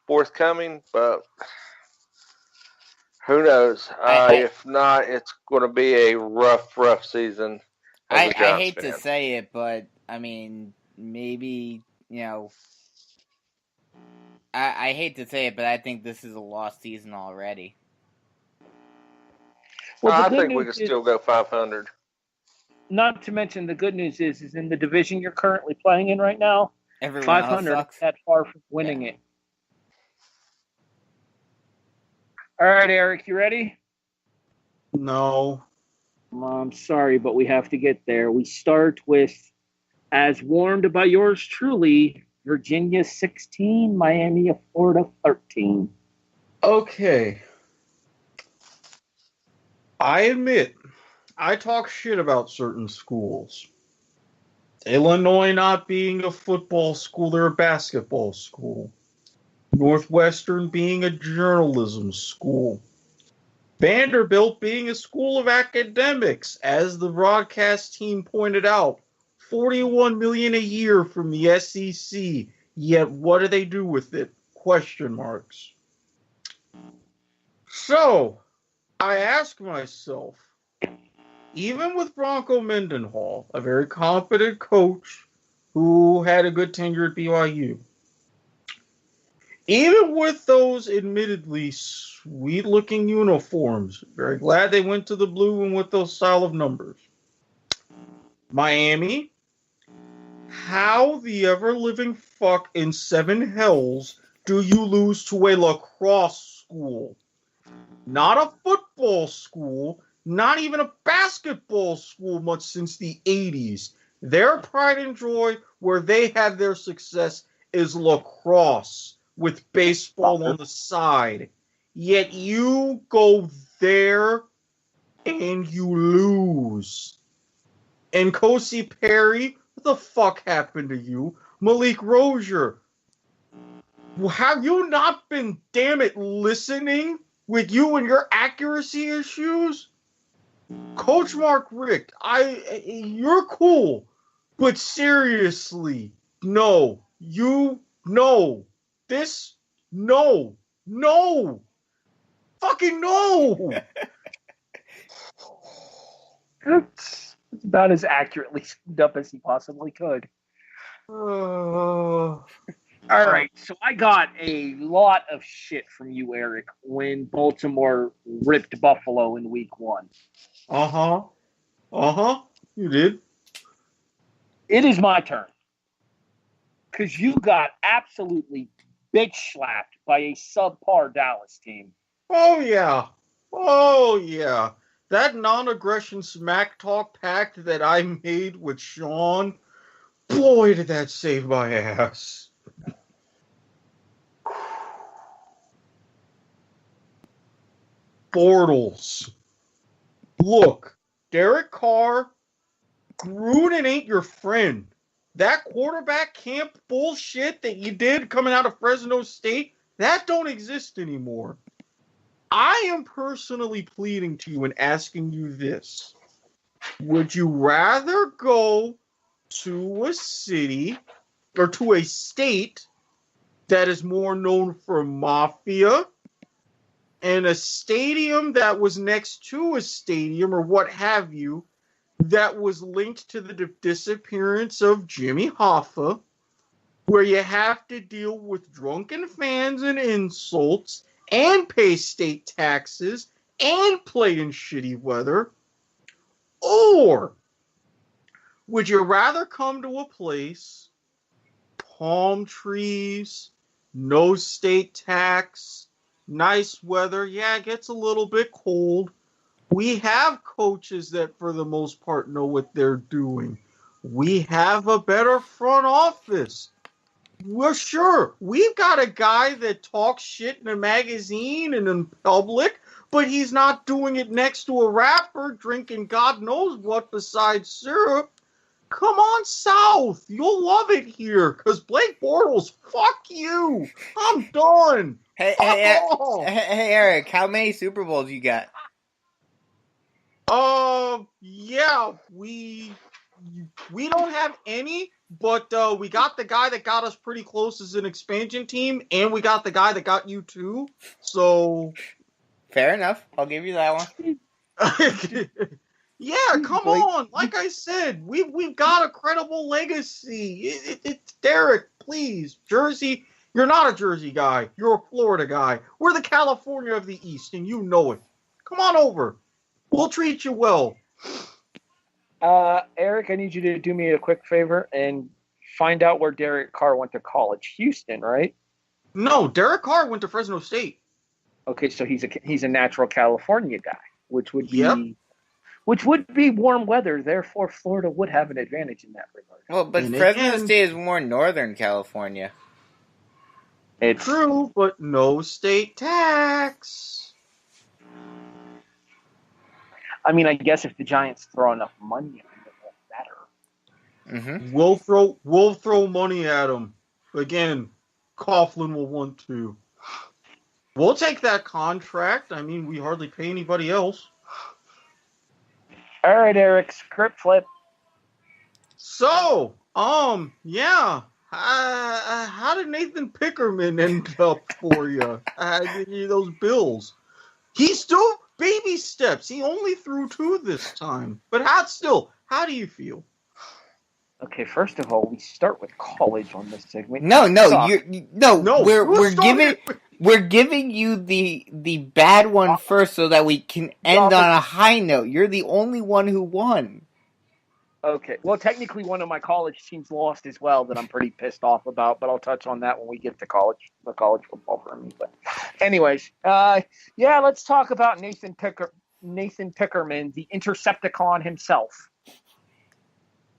forthcoming, but who knows? If not, it's going to be a rough season. I hate to say it, but I mean, maybe, I hate to say it, but I think this is a lost season already. Well, I think we can still go 500. Not to mention, the good news is in the division you're currently playing in right now, everyone 500 else sucks. Is that far from winning it. All right, Eric, you ready? No. I'm sorry, but we have to get there. We start with, as warned by yours truly, Virginia 16, Miami of Florida 13. Okay. I admit, I talk shit about certain schools. Illinois not being a football school, they're a basketball school. Northwestern being a journalism school. Vanderbilt being a school of academics, as the broadcast team pointed out. $41 million a year from the SEC. Yet what do they do with it? Question marks. So, I ask myself, even with Bronco Mendenhall, a very competent coach who had a good tenure at BYU, even with those admittedly sweet-looking uniforms, very glad they went to the blue and with those style of numbers. Miami, how the ever-living fuck in seven hells do you lose to a lacrosse school? Not a football school, not even a basketball school much since the 80s. Their pride and joy, where they have their success, is lacrosse with baseball on the side. Yet you go there and you lose. And Kosi Perry, what the fuck happened to you? Malik Rozier, have you not been, damn it, listening with you and your accuracy issues? Coach Mark Richt, you're cool, but seriously, no, fucking no. It's about as accurately summed up as he possibly could. All right, so I got a lot of shit from you, Eric, when Baltimore ripped Buffalo in week 1. You did. It is my turn. Because you got absolutely bitch slapped by a subpar Dallas team. Oh, yeah. That non-aggression smack talk pact that I made with Sean, boy, did that save my ass. Bortles. Look, Derek Carr, Gruden ain't your friend. That quarterback camp bullshit that you did coming out of Fresno State, that don't exist anymore. I am personally pleading to you and asking you this. Would you rather go to a city or to a state that is more known for mafia and a stadium that was next to a stadium or what have you that was linked to the disappearance of Jimmy Hoffa, where you have to deal with drunken fans and insults and pay state taxes and play in shitty weather? Or would you rather come to a place, palm trees, no state tax, Nice weather. Yeah, it gets a little bit cold. We have coaches that, for the most part, know what they're doing. We have a better front office. We're sure. We've got a guy that talks shit in a magazine and in public, but he's not doing it next to a rapper drinking God knows what besides syrup. Come on south. You'll love it here. Because Blake Bortles, fuck you. I'm done. Hey, Fuck hey, off. hey, Eric, how many Super Bowls you got? Yeah, we don't have any, but we got the guy that got us pretty close as an expansion team, and we got the guy that got you too. So Fair enough. I'll give you that one. yeah, come on. Like I said, we've got a credible legacy. It's Derek, please. Jersey, you're not a Jersey guy. You're a Florida guy. We're the California of the East, and you know it. Come on over. We'll treat you well. Eric, I need you to do me a quick favor and find out where Derek Carr went to college. Houston, right? No, Derek Carr went to Fresno State. Okay, so he's a natural California guy, which would be Yep. warm weather. Therefore, Florida would have an advantage in that regard. Well, but And Fresno again- State is more Northern California. It's True, but no state tax. I mean, I guess if the Giants throw enough money at them, it won't matter. Mm-hmm. We'll throw money at him. Again, Coughlin will want to. We'll take that contract. I mean, we hardly pay anybody else. All right, Eric, script flip. So, yeah. How did Nathan Pickerman end up for you? Those Bills. He's still baby steps. He only threw 2 this time. But how do you feel? Okay, first of all, we start with college on this segment. No, Suck. we're giving you the bad one first so that we can end on a high note. You're the only one who won. Okay, well, technically, one of my college teams lost as well that I'm pretty pissed off about, but I'll touch on that when we get to the college football for me. But, anyways, yeah, let's talk about Nathan Pickerman, the Intercepticon himself.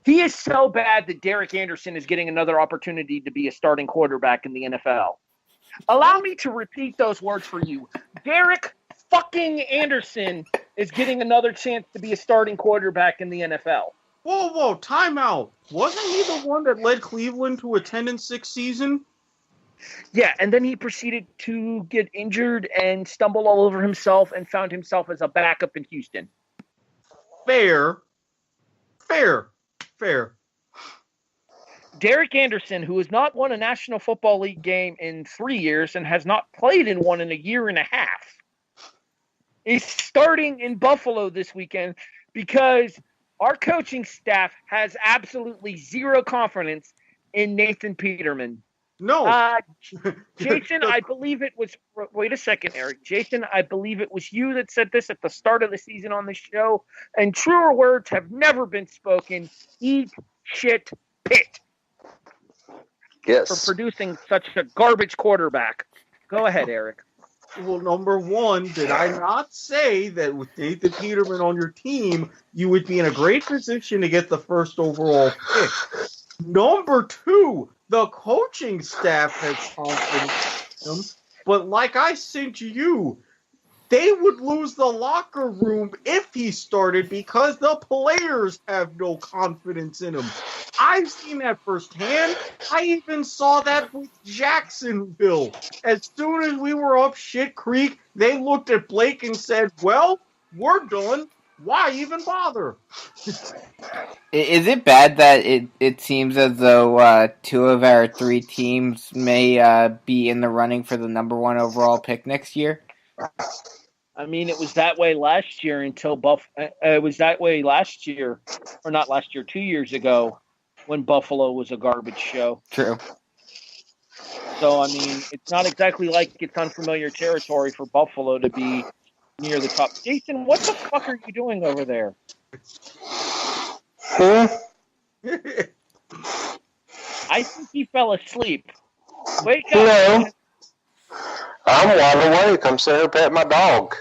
He is so bad that Derek Anderson is getting another opportunity to be a starting quarterback in the NFL. Allow me to repeat those words for you. Derek fucking Anderson is getting another chance to be a starting quarterback in the NFL. Whoa, time out. Wasn't he the one that led Cleveland to a 10-6 season? Yeah, and then he proceeded to get injured and stumble all over himself and found himself as a backup in Houston. Fair. Derek Anderson, who has not won a National Football League game in 3 years and has not played in one in a year and a half, is starting in Buffalo this weekend because our coaching staff has absolutely zero confidence in Nathan Peterman. No. Jason, I believe it was – wait a second, Eric. Jason, I believe it was you that said this at the start of the season on the show, and truer words have never been spoken. Eat shit pit. Yes. For producing such a garbage quarterback. Go ahead, Eric. Well, number one, did I not say that with Nathan Peterman on your team, you would be in a great position to get the first overall pick? Number two, the coaching staff has confidence in him, but like I sent you, they would lose the locker room if he started because the players have no confidence in him. I've seen that firsthand. I even saw that with Jacksonville. As soon as we were up shit creek, they looked at Blake and said, well, we're done. Why even bother? Is it bad that it seems as though 2 of our 3 teams may be in the running for the number 1 overall pick next year? I mean, it was that way last year until it was that way last year, or not last year, 2 years ago, when Buffalo was a garbage show. True. So, I mean, it's not exactly like it's unfamiliar territory for Buffalo to be near the top. Jason, what the fuck are you doing over there? I think he fell asleep. Wake up. No. I'm wide awake. I'm sitting here petting my dog.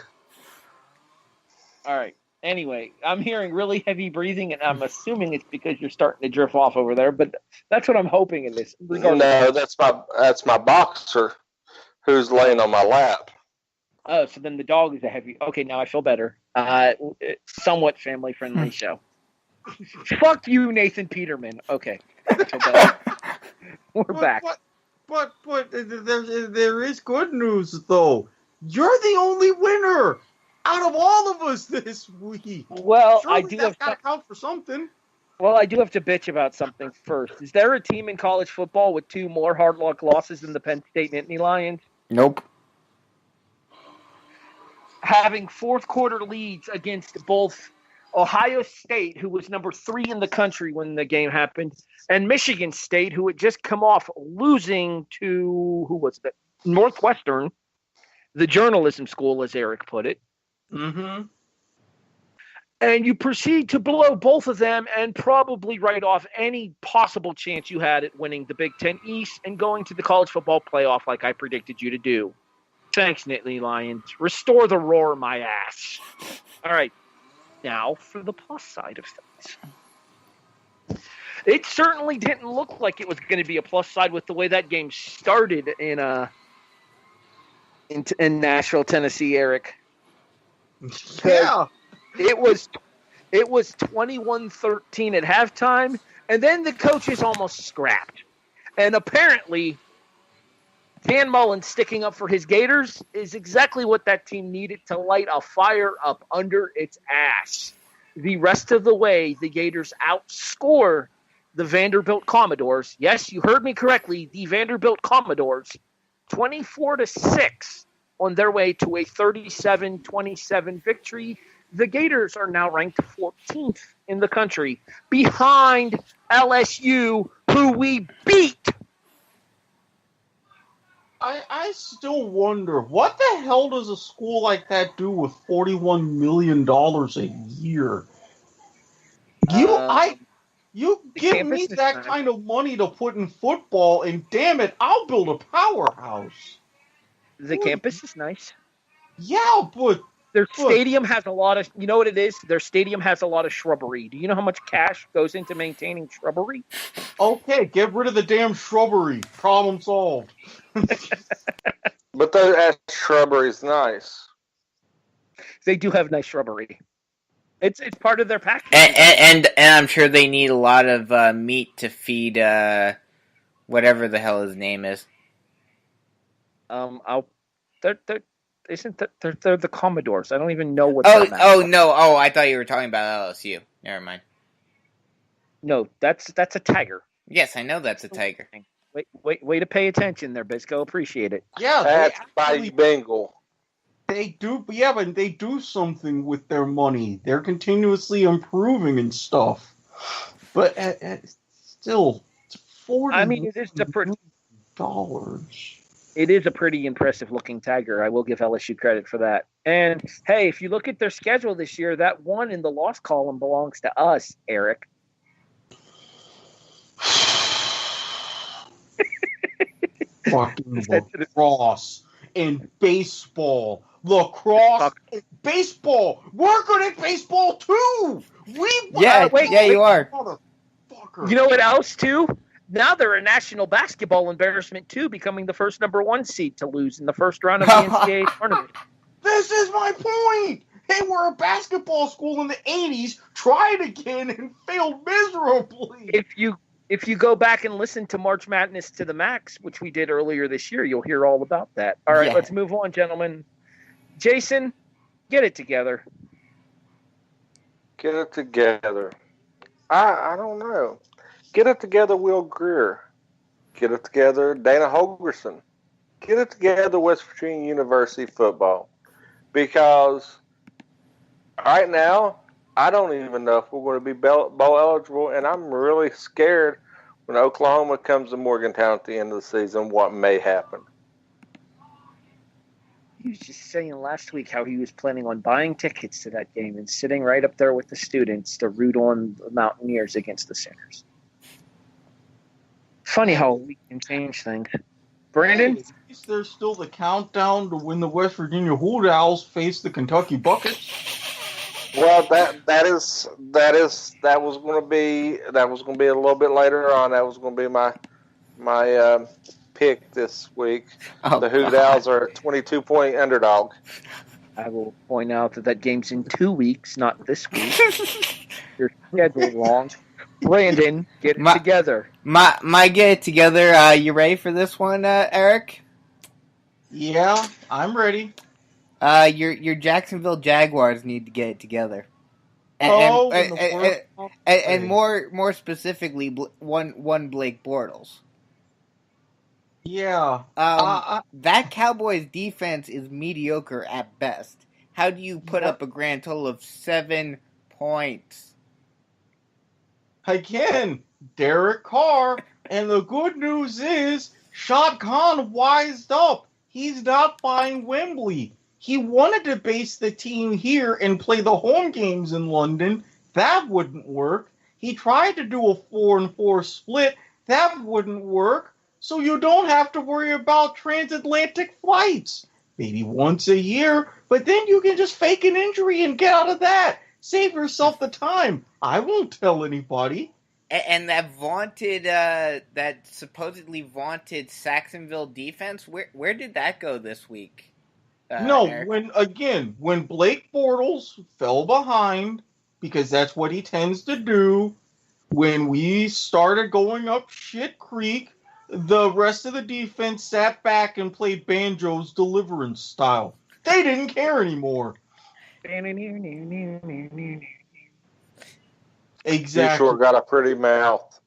All right. Anyway, I'm hearing really heavy breathing, and I'm assuming it's because you're starting to drift off over there. But that's what I'm hoping it is. No, that's my boxer who's laying on my lap. Oh, so then the dog is a heavy. Okay, now I feel better. Somewhat family friendly show. Fuck you, Nathan Peterman. Okay, I feel better. We're back. But there is good news though. You're the only winner out of all of us this week. Well, surely I do that's have got to count for something. Well, I do have to bitch about something first. Is there a team in college football with 2 more hard luck losses than the Penn State Nittany Lions? Nope. Having fourth quarter leads against both Ohio State, who was number 3 in the country when the game happened, and Michigan State, who had just come off losing to, who was that? Northwestern, the journalism school, as Erik put it. Mm-hmm. And you proceed to blow both of them and probably write off any possible chance you had at winning the Big Ten East and going to the college football playoff like I predicted you to do. Thanks, Nittany Lions. Restore the roar, my ass. All right. Now for the plus side of things. It certainly didn't look like it was going to be a plus side with the way that game started in Nashville, Tennessee, Erik. Yeah. It was 21-13 at halftime, and then the coaches almost scrapped. And apparently, Dan Mullen sticking up for his Gators is exactly what that team needed to light a fire up under its ass. The rest of the way, the Gators outscore the Vanderbilt Commodores. Yes, you heard me correctly, the Vanderbilt Commodores, 24-6 on their way to a 37-27 victory. The Gators are now ranked 14th in the country, behind LSU, who we beat. I still wonder, what the hell does a school like that do with $41 million a year? You give me that kind of money to put in football, and damn it, I'll build a powerhouse. The campus is nice. Yeah, but their stadium has a lot of, you know what it is? Their stadium has a lot of shrubbery. Do you know how much cash goes into maintaining shrubbery? Okay, get rid of the damn shrubbery. Problem solved. But that shrubbery is nice. They do have nice shrubbery. It's part of their package. And I'm sure they need a lot of meat to feed whatever the hell his name is. They're the Commodores. I don't even know what. No! Oh, I thought you were talking about LSU. Never mind. No, that's a tiger. Yes, I know that's a tiger. Way to pay attention there, Bisco. Appreciate it. Yeah, that's by Bengal. They do, yeah, but they do something with their money. They're continuously improving and stuff. But still, it's $40 I mean, it is a pretty dollars. It is a pretty impressive looking tiger. I will give LSU credit for that. And hey, if you look at their schedule this year, that one in the loss column belongs to us, Erik. Fucking lacrosse and baseball. Lacrosse and baseball. We're good at baseball too. You are. You know what else too? Now they're a national basketball embarrassment too, becoming the first number 1 seed to lose in the first round of the NCAA tournament. This is my point. They were a basketball school in the 80s, tried again and failed miserably. If you go back and listen to March Madness to the Max, which we did earlier this year, you'll hear all about that. All right, Let's move on, gentlemen. Jason, get it together. Get it together. I don't know. Get it together, Will Greer. Get it together, Dana Holgerson. Get it together, West Virginia University football. Because right now, I don't even know if we're going to be bowl eligible, and I'm really scared when Oklahoma comes to Morgantown at the end of the season what may happen. He was just saying last week how he was planning on buying tickets to that game and sitting right up there with the students to root on the Mountaineers against the Sooners. Funny how we can change things. Brandon? There's still the countdown to when the West Virginia Hoot Owls face the Kentucky Buckets. Well, that was going to be a little bit later on. That was going to be my pick this week. Oh, The Hoot God. Owls are a 22-point underdog. I will point out that game's in 2 weeks, not this week. Your schedule wrong. Brandon, get it together. My get it together. You ready for this one, Eric? Yeah, I'm ready. Your Jacksonville Jaguars need to get it together. And more specifically, one Blake Bortles. Yeah. That Cowboys defense is mediocre at best. How do you put up a grand total of 7 points? Again, Derek Carr. And the good news is, Shad Khan wised up. He's not buying Wembley. He wanted to base the team here and play the home games in London. That wouldn't work. He tried to do a 4-4 split. That wouldn't work. So you don't have to worry about transatlantic flights. Maybe once a year, but then you can just fake an injury and get out of that. Save yourself the time. I won't tell anybody. And that that supposedly vaunted Saxonville defense, where did that go this week? Eric? when Blake Bortles fell behind, because that's what he tends to do, when we started going up shit creek, the rest of the defense sat back and played Banjo's Deliverance style. They didn't care anymore. Exactly. You sure got a pretty mouth.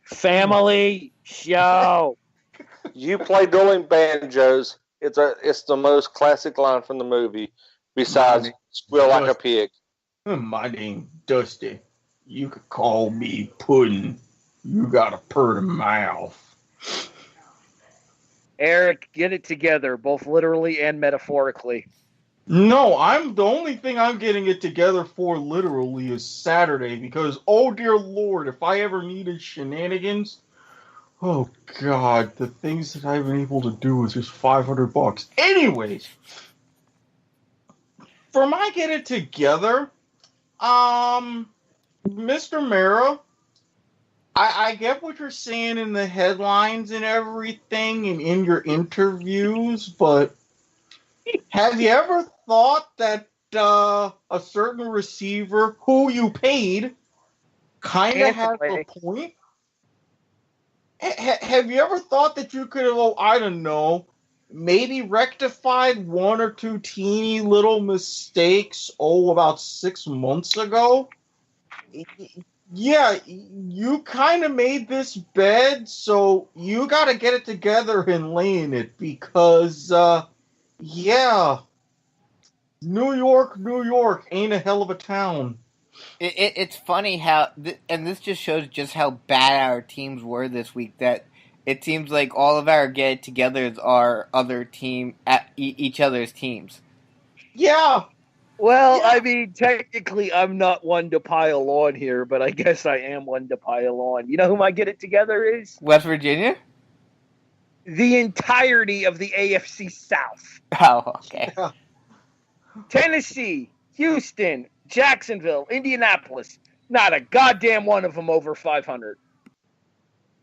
Family show. You play dueling banjos. It's the most classic line from the movie, besides "squeal like a pig." My name's Dusty. You could call me Puddin'. You got a purty mouth. Eric, get it together, both literally and metaphorically. No, the only thing I'm getting it together for literally is Saturday, because, oh dear Lord, if I ever needed shenanigans, oh God, the things that I've been able to do is just $500. Anyways, for my get it together, Mr. Mara, I get what you're saying in the headlines and everything and in your interviews, but have you ever thought that a certain receiver who you paid kind of has a point? Have you ever thought that you could have, I don't know, maybe rectified one or two teeny little mistakes, about 6 months ago? Yeah, you kind of made this bed, so you got to get it together and lay in it, because, yeah, New York ain't a hell of a town. It's funny how, and this just shows just how bad our teams were this week, that it seems like all of our get-togethers are each other's teams. Yeah. Well, Yeah. I mean, technically, I'm not one to pile on here, but I guess I am one to pile on. You know who my get it together is? West Virginia? The entirety of the AFC South. Oh, okay. Yeah. Tennessee, Houston, Jacksonville, Indianapolis. Not a goddamn one of them over 500.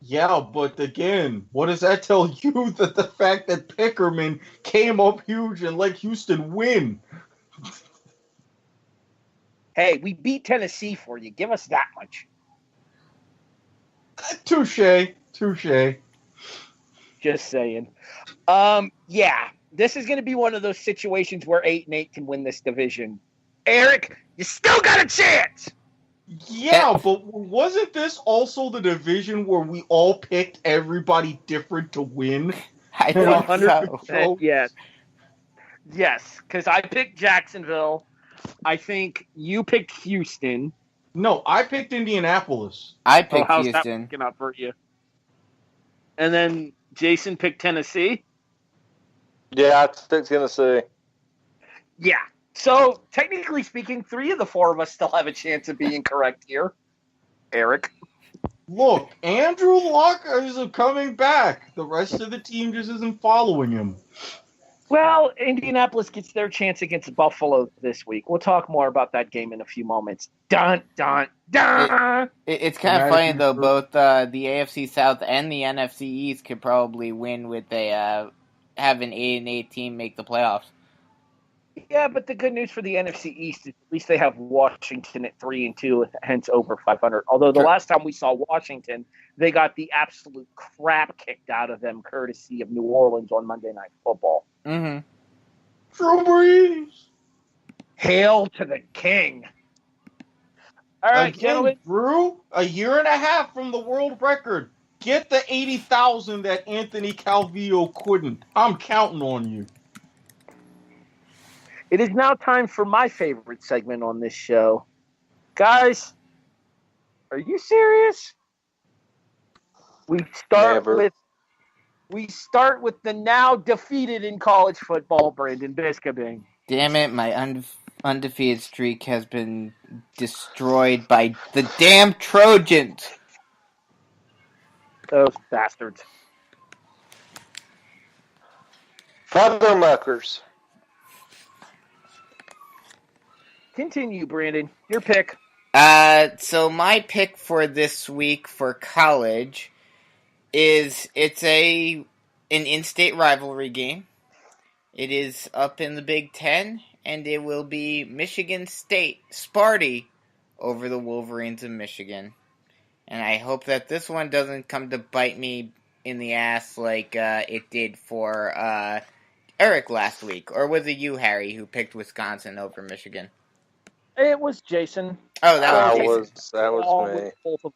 Yeah, but again, what does that tell you that the fact that Pickerman came up huge and let Houston win? Hey, we beat Tennessee for you. Give us that much. Touche. Just saying. Yeah, this is going to be one of those situations where 8-8 can win this division. Eric, you still got a chance. Yeah, but wasn't this also the division where we all picked everybody different to win? I think 100%, so. yes. Yes, because I picked Jacksonville. I think you picked Houston. No, I picked Indianapolis. I picked how's Houston. that working out for you? And then Jason picked Tennessee? Yeah, I picked Tennessee. Yeah. So, technically speaking, 3 of the 4 of us still have a chance of being correct here. Eric. Look, Andrew Luck is coming back. The rest of the team just isn't following him. Well, Indianapolis gets their chance against Buffalo this week. We'll talk more about that game in a few moments. Dun, dun, dun. It's kind of funny, though. Both the AFC South and the NFC East could probably win with have an 8-8 team make the playoffs. Yeah, but the good news for the NFC East is at least they have Washington at 3-2, hence over 500. Although the last time we saw Washington, they got the absolute crap kicked out of them, courtesy of New Orleans on Monday Night Football. Mm-hmm. Drew Brees. Hail to the king. All right, gentlemen. Drew, a year and a half from the world record. Get the 80,000 that Anthony Calvillo couldn't. I'm counting on you. It is now time for my favorite segment on this show. Guys, are you serious? We start with the now defeated in college football, Brandon Biskobing. Damn it, my undefeated streak has been destroyed by the damn Trojans. Those bastards. Feathermuckers. Continue, Brandon. Your pick. So my pick for this week for college is it's an in-state rivalry game. It is up in the Big Ten, and it will be Michigan State Sparty over the Wolverines of Michigan. And I hope that this one doesn't come to bite me in the ass like it did for Erik last week. Or was it you, Harry, who picked Wisconsin over Michigan? It was Jason. Oh, that was me. Both of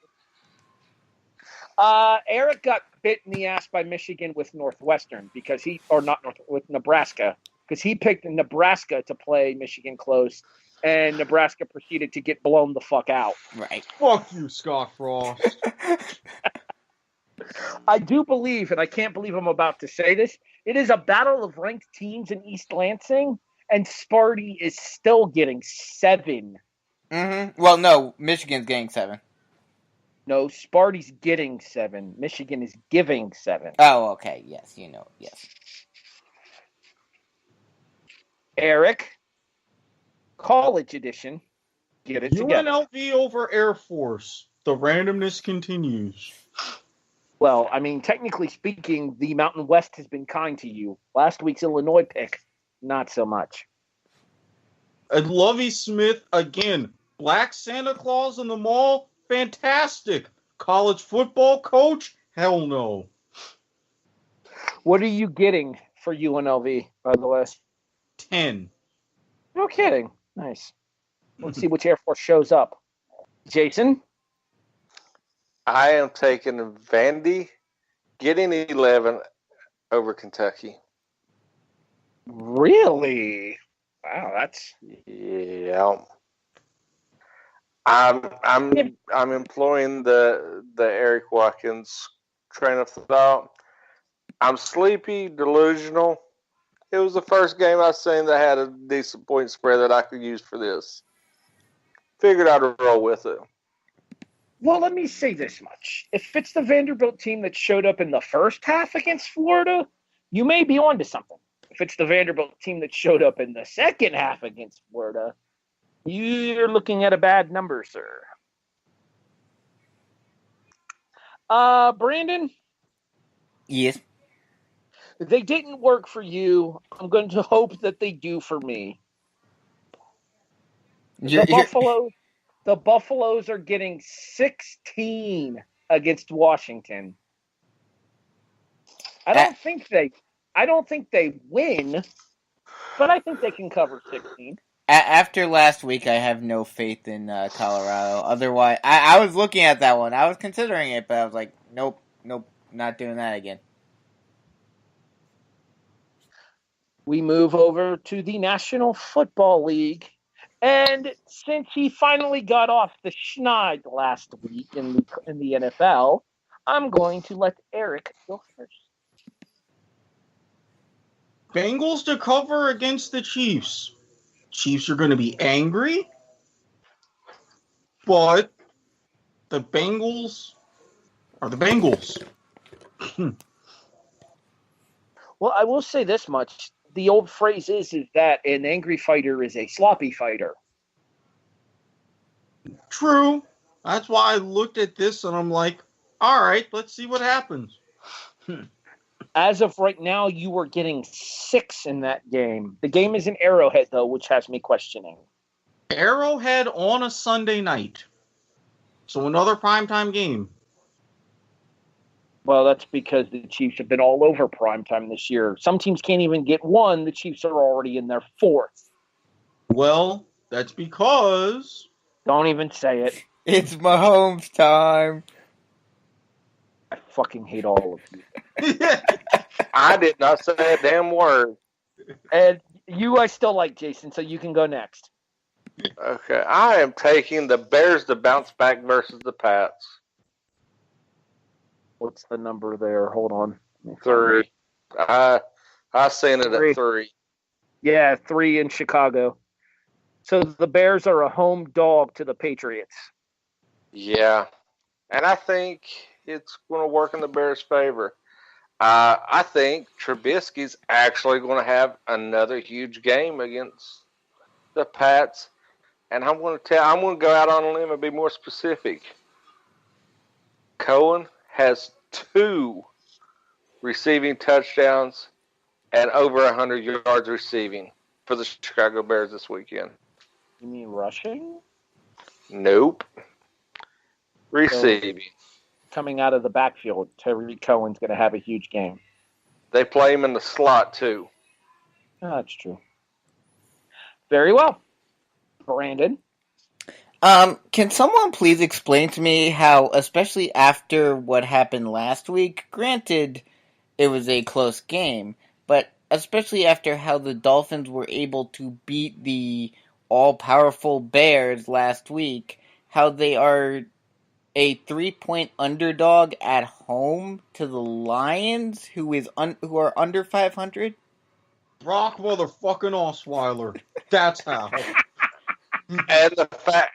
them. Erik got bit in the ass by Michigan with Northwestern with Nebraska, because he picked Nebraska to play Michigan close, and Nebraska proceeded to get blown the fuck out. Right. Fuck you, Scott Frost. I do believe, and I can't believe I'm about to say this, it is a battle of ranked teams in East Lansing, and Sparty is still getting 7. Mm-hmm. Well, no, Michigan's getting 7. No, Sparty's getting 7. Michigan is giving 7. Oh, okay. Yes, yes. Erik, college edition, get it together. UNLV over Air Force. The randomness continues. Well, I mean, technically speaking, the Mountain West has been kind to you. Last week's Illinois pick, not so much. And Lovie Smith, again, Black Santa Claus in the mall, fantastic. College football coach, hell no. What are you getting for UNLV, by the way? 10. No kidding. Nice. Let's see which Air Force shows up. Jason? I am taking Vandy, getting 11 over Kentucky. Really? Wow, that's... Yeah. I'm employing the Erik Watkins train of thought. I'm sleepy, delusional. It was the first game I've seen that had a decent point spread that I could use for this. Figured I'd roll with it. Well, let me say this much. If it's the Vanderbilt team that showed up in the first half against Florida, you may be onto something. If it's the Vanderbilt team that showed up in the second half against Florida, you're looking at a bad number, sir. Brandon? Yes. They didn't work for you. I'm going to hope that they do for me. The Buffaloes are getting 16 against Washington. I don't think they win, but I think they can cover 16. After last week, I have no faith in Colorado. Otherwise, I was looking at that one. I was considering it, but I was like, nope, not doing that again. We move over to the National Football League. And since he finally got off the schneid last week in the NFL, I'm going to let Erik go first. Bengals to cover against the Chiefs. Chiefs are going to be angry, but the Bengals are the Bengals. Well, I will say this much. The old phrase is that an angry fighter is a sloppy fighter. True. That's why I looked at this and I'm like, all right, let's see what happens. As of right now, you are getting 6 in that game. The game is in Arrowhead, though, which has me questioning. Arrowhead on a Sunday night. So another primetime game. Well, that's because the Chiefs have been all over primetime this year. Some teams can't even get one. The Chiefs are already in their 4th. Well, that's because... Don't even say it. It's Mahomes time. I fucking hate all of you. I did not say a damn word. And you, I still like, Jason, so you can go next. Okay, I am taking the Bears to bounce back versus the Pats. What's the number there? Hold on. 3. I seen it at 3. Yeah, 3 in Chicago. So the Bears are a home dog to the Patriots. Yeah, and I think it's going to work in the Bears' favor. I think Trubisky's actually going to have another huge game against the Pats, and I'm going to go out on a limb and be more specific. Cohen has 2 receiving touchdowns and over 100 yards receiving for the Chicago Bears this weekend. You mean rushing? Nope. Receiving. Coming out of the backfield, Terry Cohen's going to have a huge game. They play him in the slot, too. Oh, that's true. Very well. Brandon? Can someone please explain to me how, especially after what happened last week, granted it was a close game, but especially after how the Dolphins were able to beat the all-powerful Bears last week, how they are a 3-point underdog at home to the Lions, who are under 500? Brock motherfucking Osweiler. That's how.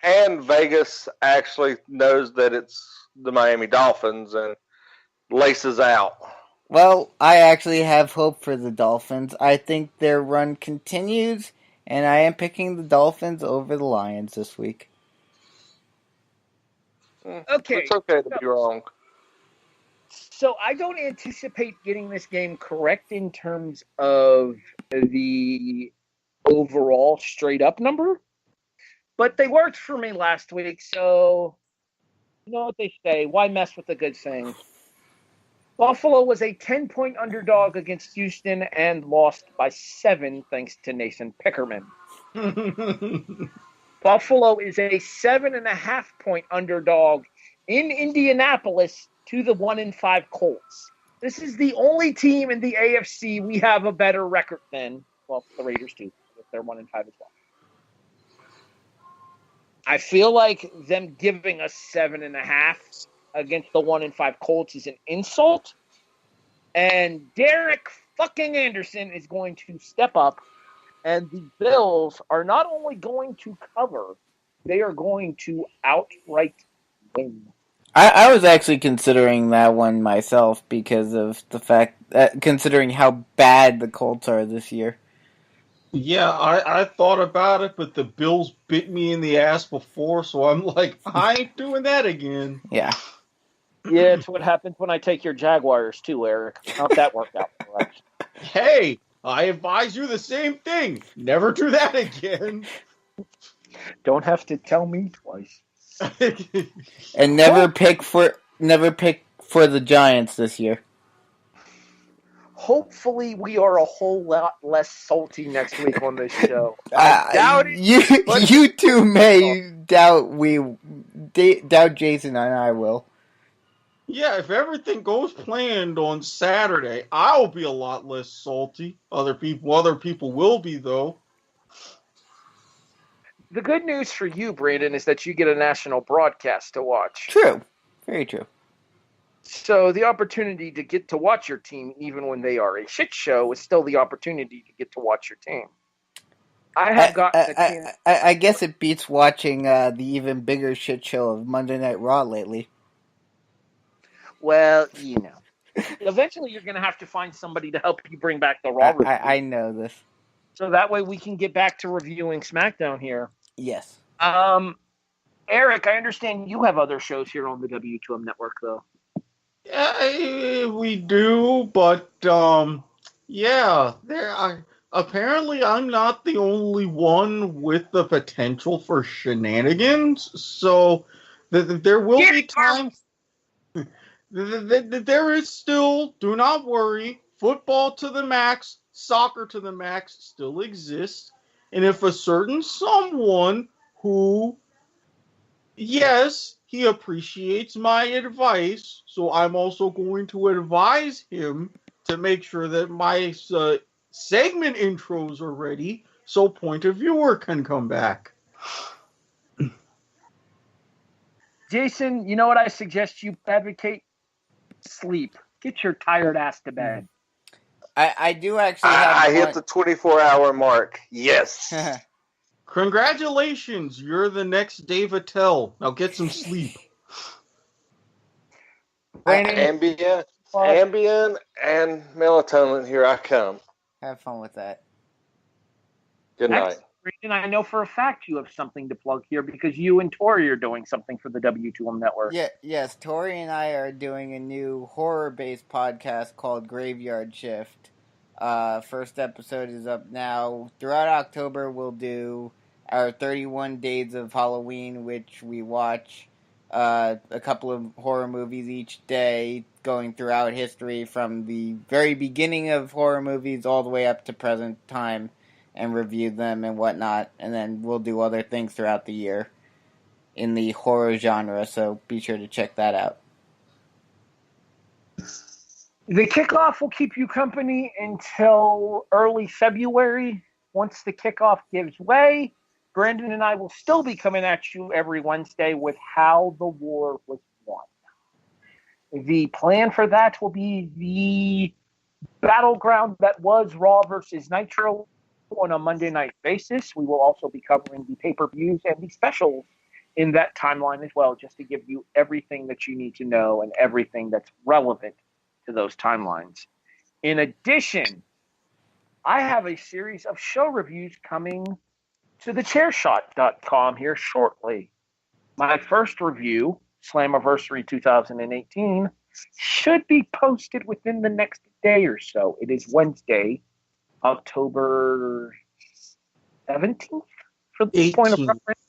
And Vegas actually knows that it's the Miami Dolphins and laces out. Well, I actually have hope for the Dolphins. I think their run continues, and I am picking the Dolphins over the Lions this week. Okay. It's okay to be wrong. So I don't anticipate getting this game correct in terms of the overall straight-up number, but they worked for me last week, so you know what they say, why mess with a good thing? Buffalo was a 10-point underdog against Houston and lost by 7 thanks to Nathan Pickerman. Buffalo is a 7.5-point underdog in Indianapolis to the 1-5 Colts. This is the only team in the AFC we have a better record than. Well, the Raiders do, if they're 1-5 as well. I feel like them giving us 7.5 against the 1-5 Colts is an insult. And Derek fucking Anderson is going to step up. And the Bills are not only going to cover, they are going to outright win. I was actually considering that one myself because of the fact that, considering how bad the Colts are this year. Yeah, I thought about it, but the Bills bit me in the ass before, so I'm like, I ain't doing that again. Yeah. Yeah, it's what happens when I take your Jaguars too, Eric. How'd that work out for us? Hey, I advise you the same thing. Never do that again. Don't have to tell me twice. And never pick for the Giants this year. Hopefully, we are a whole lot less salty next week on this show. I doubt it. You two may doubt Jason and I will. Yeah, if everything goes planned on Saturday, I'll be a lot less salty. Other people will be, though. The good news for you, Brandon, is that you get a national broadcast to watch. True. Very true. So the opportunity to get to watch your team, even when they are a shit show, is still the opportunity to get to watch your team. I guess it beats watching the even bigger shit show of Monday Night Raw lately. Well, eventually you're going to have to find somebody to help you bring back the Raw review. I know this. So that way we can get back to reviewing SmackDown here. Yes. Erik, I understand you have other shows here on the W2M network, though. Yeah, we do, but yeah, apparently I'm not the only one with the potential for shenanigans. So there will be times. There is still, do not worry, football to the max, soccer to the max still exists. And if a certain someone who, yes, he appreciates my advice, so I'm also going to advise him to make sure that my segment intros are ready so Point of Viewer can come back. Jason, you know what I suggest you advocate? Sleep. Get your tired ass to bed. I do actually have I hit the 24-hour mark. Yes. Congratulations, you're the next Dave Attell. Now get some sleep. Ambien and melatonin, here I come. Have fun with that. Good night. Brandon, I know for a fact you have something to plug here because you and Tori are doing something for the W2M network. Yes, Tori and I are doing a new horror-based podcast called Graveyard Shift. First episode is up now. Throughout October, we'll do our 31 Days of Halloween, which we watch a couple of horror movies each day, going throughout history from the very beginning of horror movies all the way up to present time, and review them and whatnot. And then we'll do other things throughout the year in the horror genre, so be sure to check that out. The Kickoff will keep you company until early February. Once the Kickoff gives way, Brandon and I will still be coming at you every Wednesday with How the War Was Won. The plan for that will be the battleground that was Raw versus Nitro on a Monday night basis. We will also be covering the pay-per-views and the specials in that timeline as well, just to give you everything that you need to know and everything that's relevant to those timelines. In addition, I have a series of show reviews coming to thechairshot.com here shortly. My first review, Slammiversary 2018, should be posted within the next day or so. It is Wednesday, October 17th for the point of reference.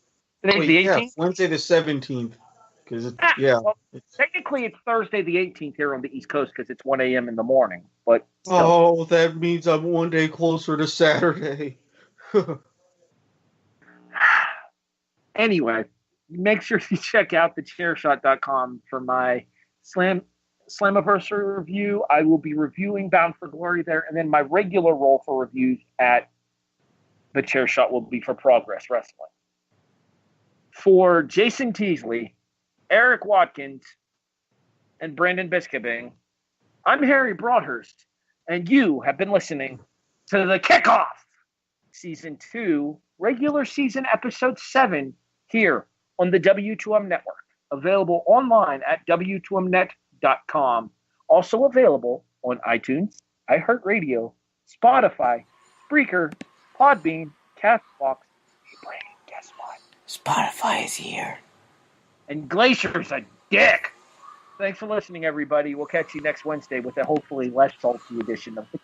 Today's the 18th? Yeah, Wednesday the 17th. Well, technically it's Thursday the 18th here on the East Coast because it's 1 a.m. in the morning. But oh, that means I'm one day closer to Saturday. Anyway, make sure you check out thechairshot.com for my Slammiversary review. I will be reviewing Bound for Glory there, and then my regular role for reviews at the Chairshot will be for Progress Wrestling. For Jason Teasley, Erik Watkins, and Brandon Biskobing, I'm Harry Broadhurst, and you have been listening to the Kickoff, Season 2, Regular Season Episode 7, here on the W2M Network. Available online at W2Mnet.com. Also available on iTunes, iHeartRadio, Spotify, Spreaker, Podbean, Castbox. Hey, Brandon, guess what? Spotify is here. And Glacier's a dick. Thanks for listening, everybody. We'll catch you next Wednesday with a hopefully less salty edition of the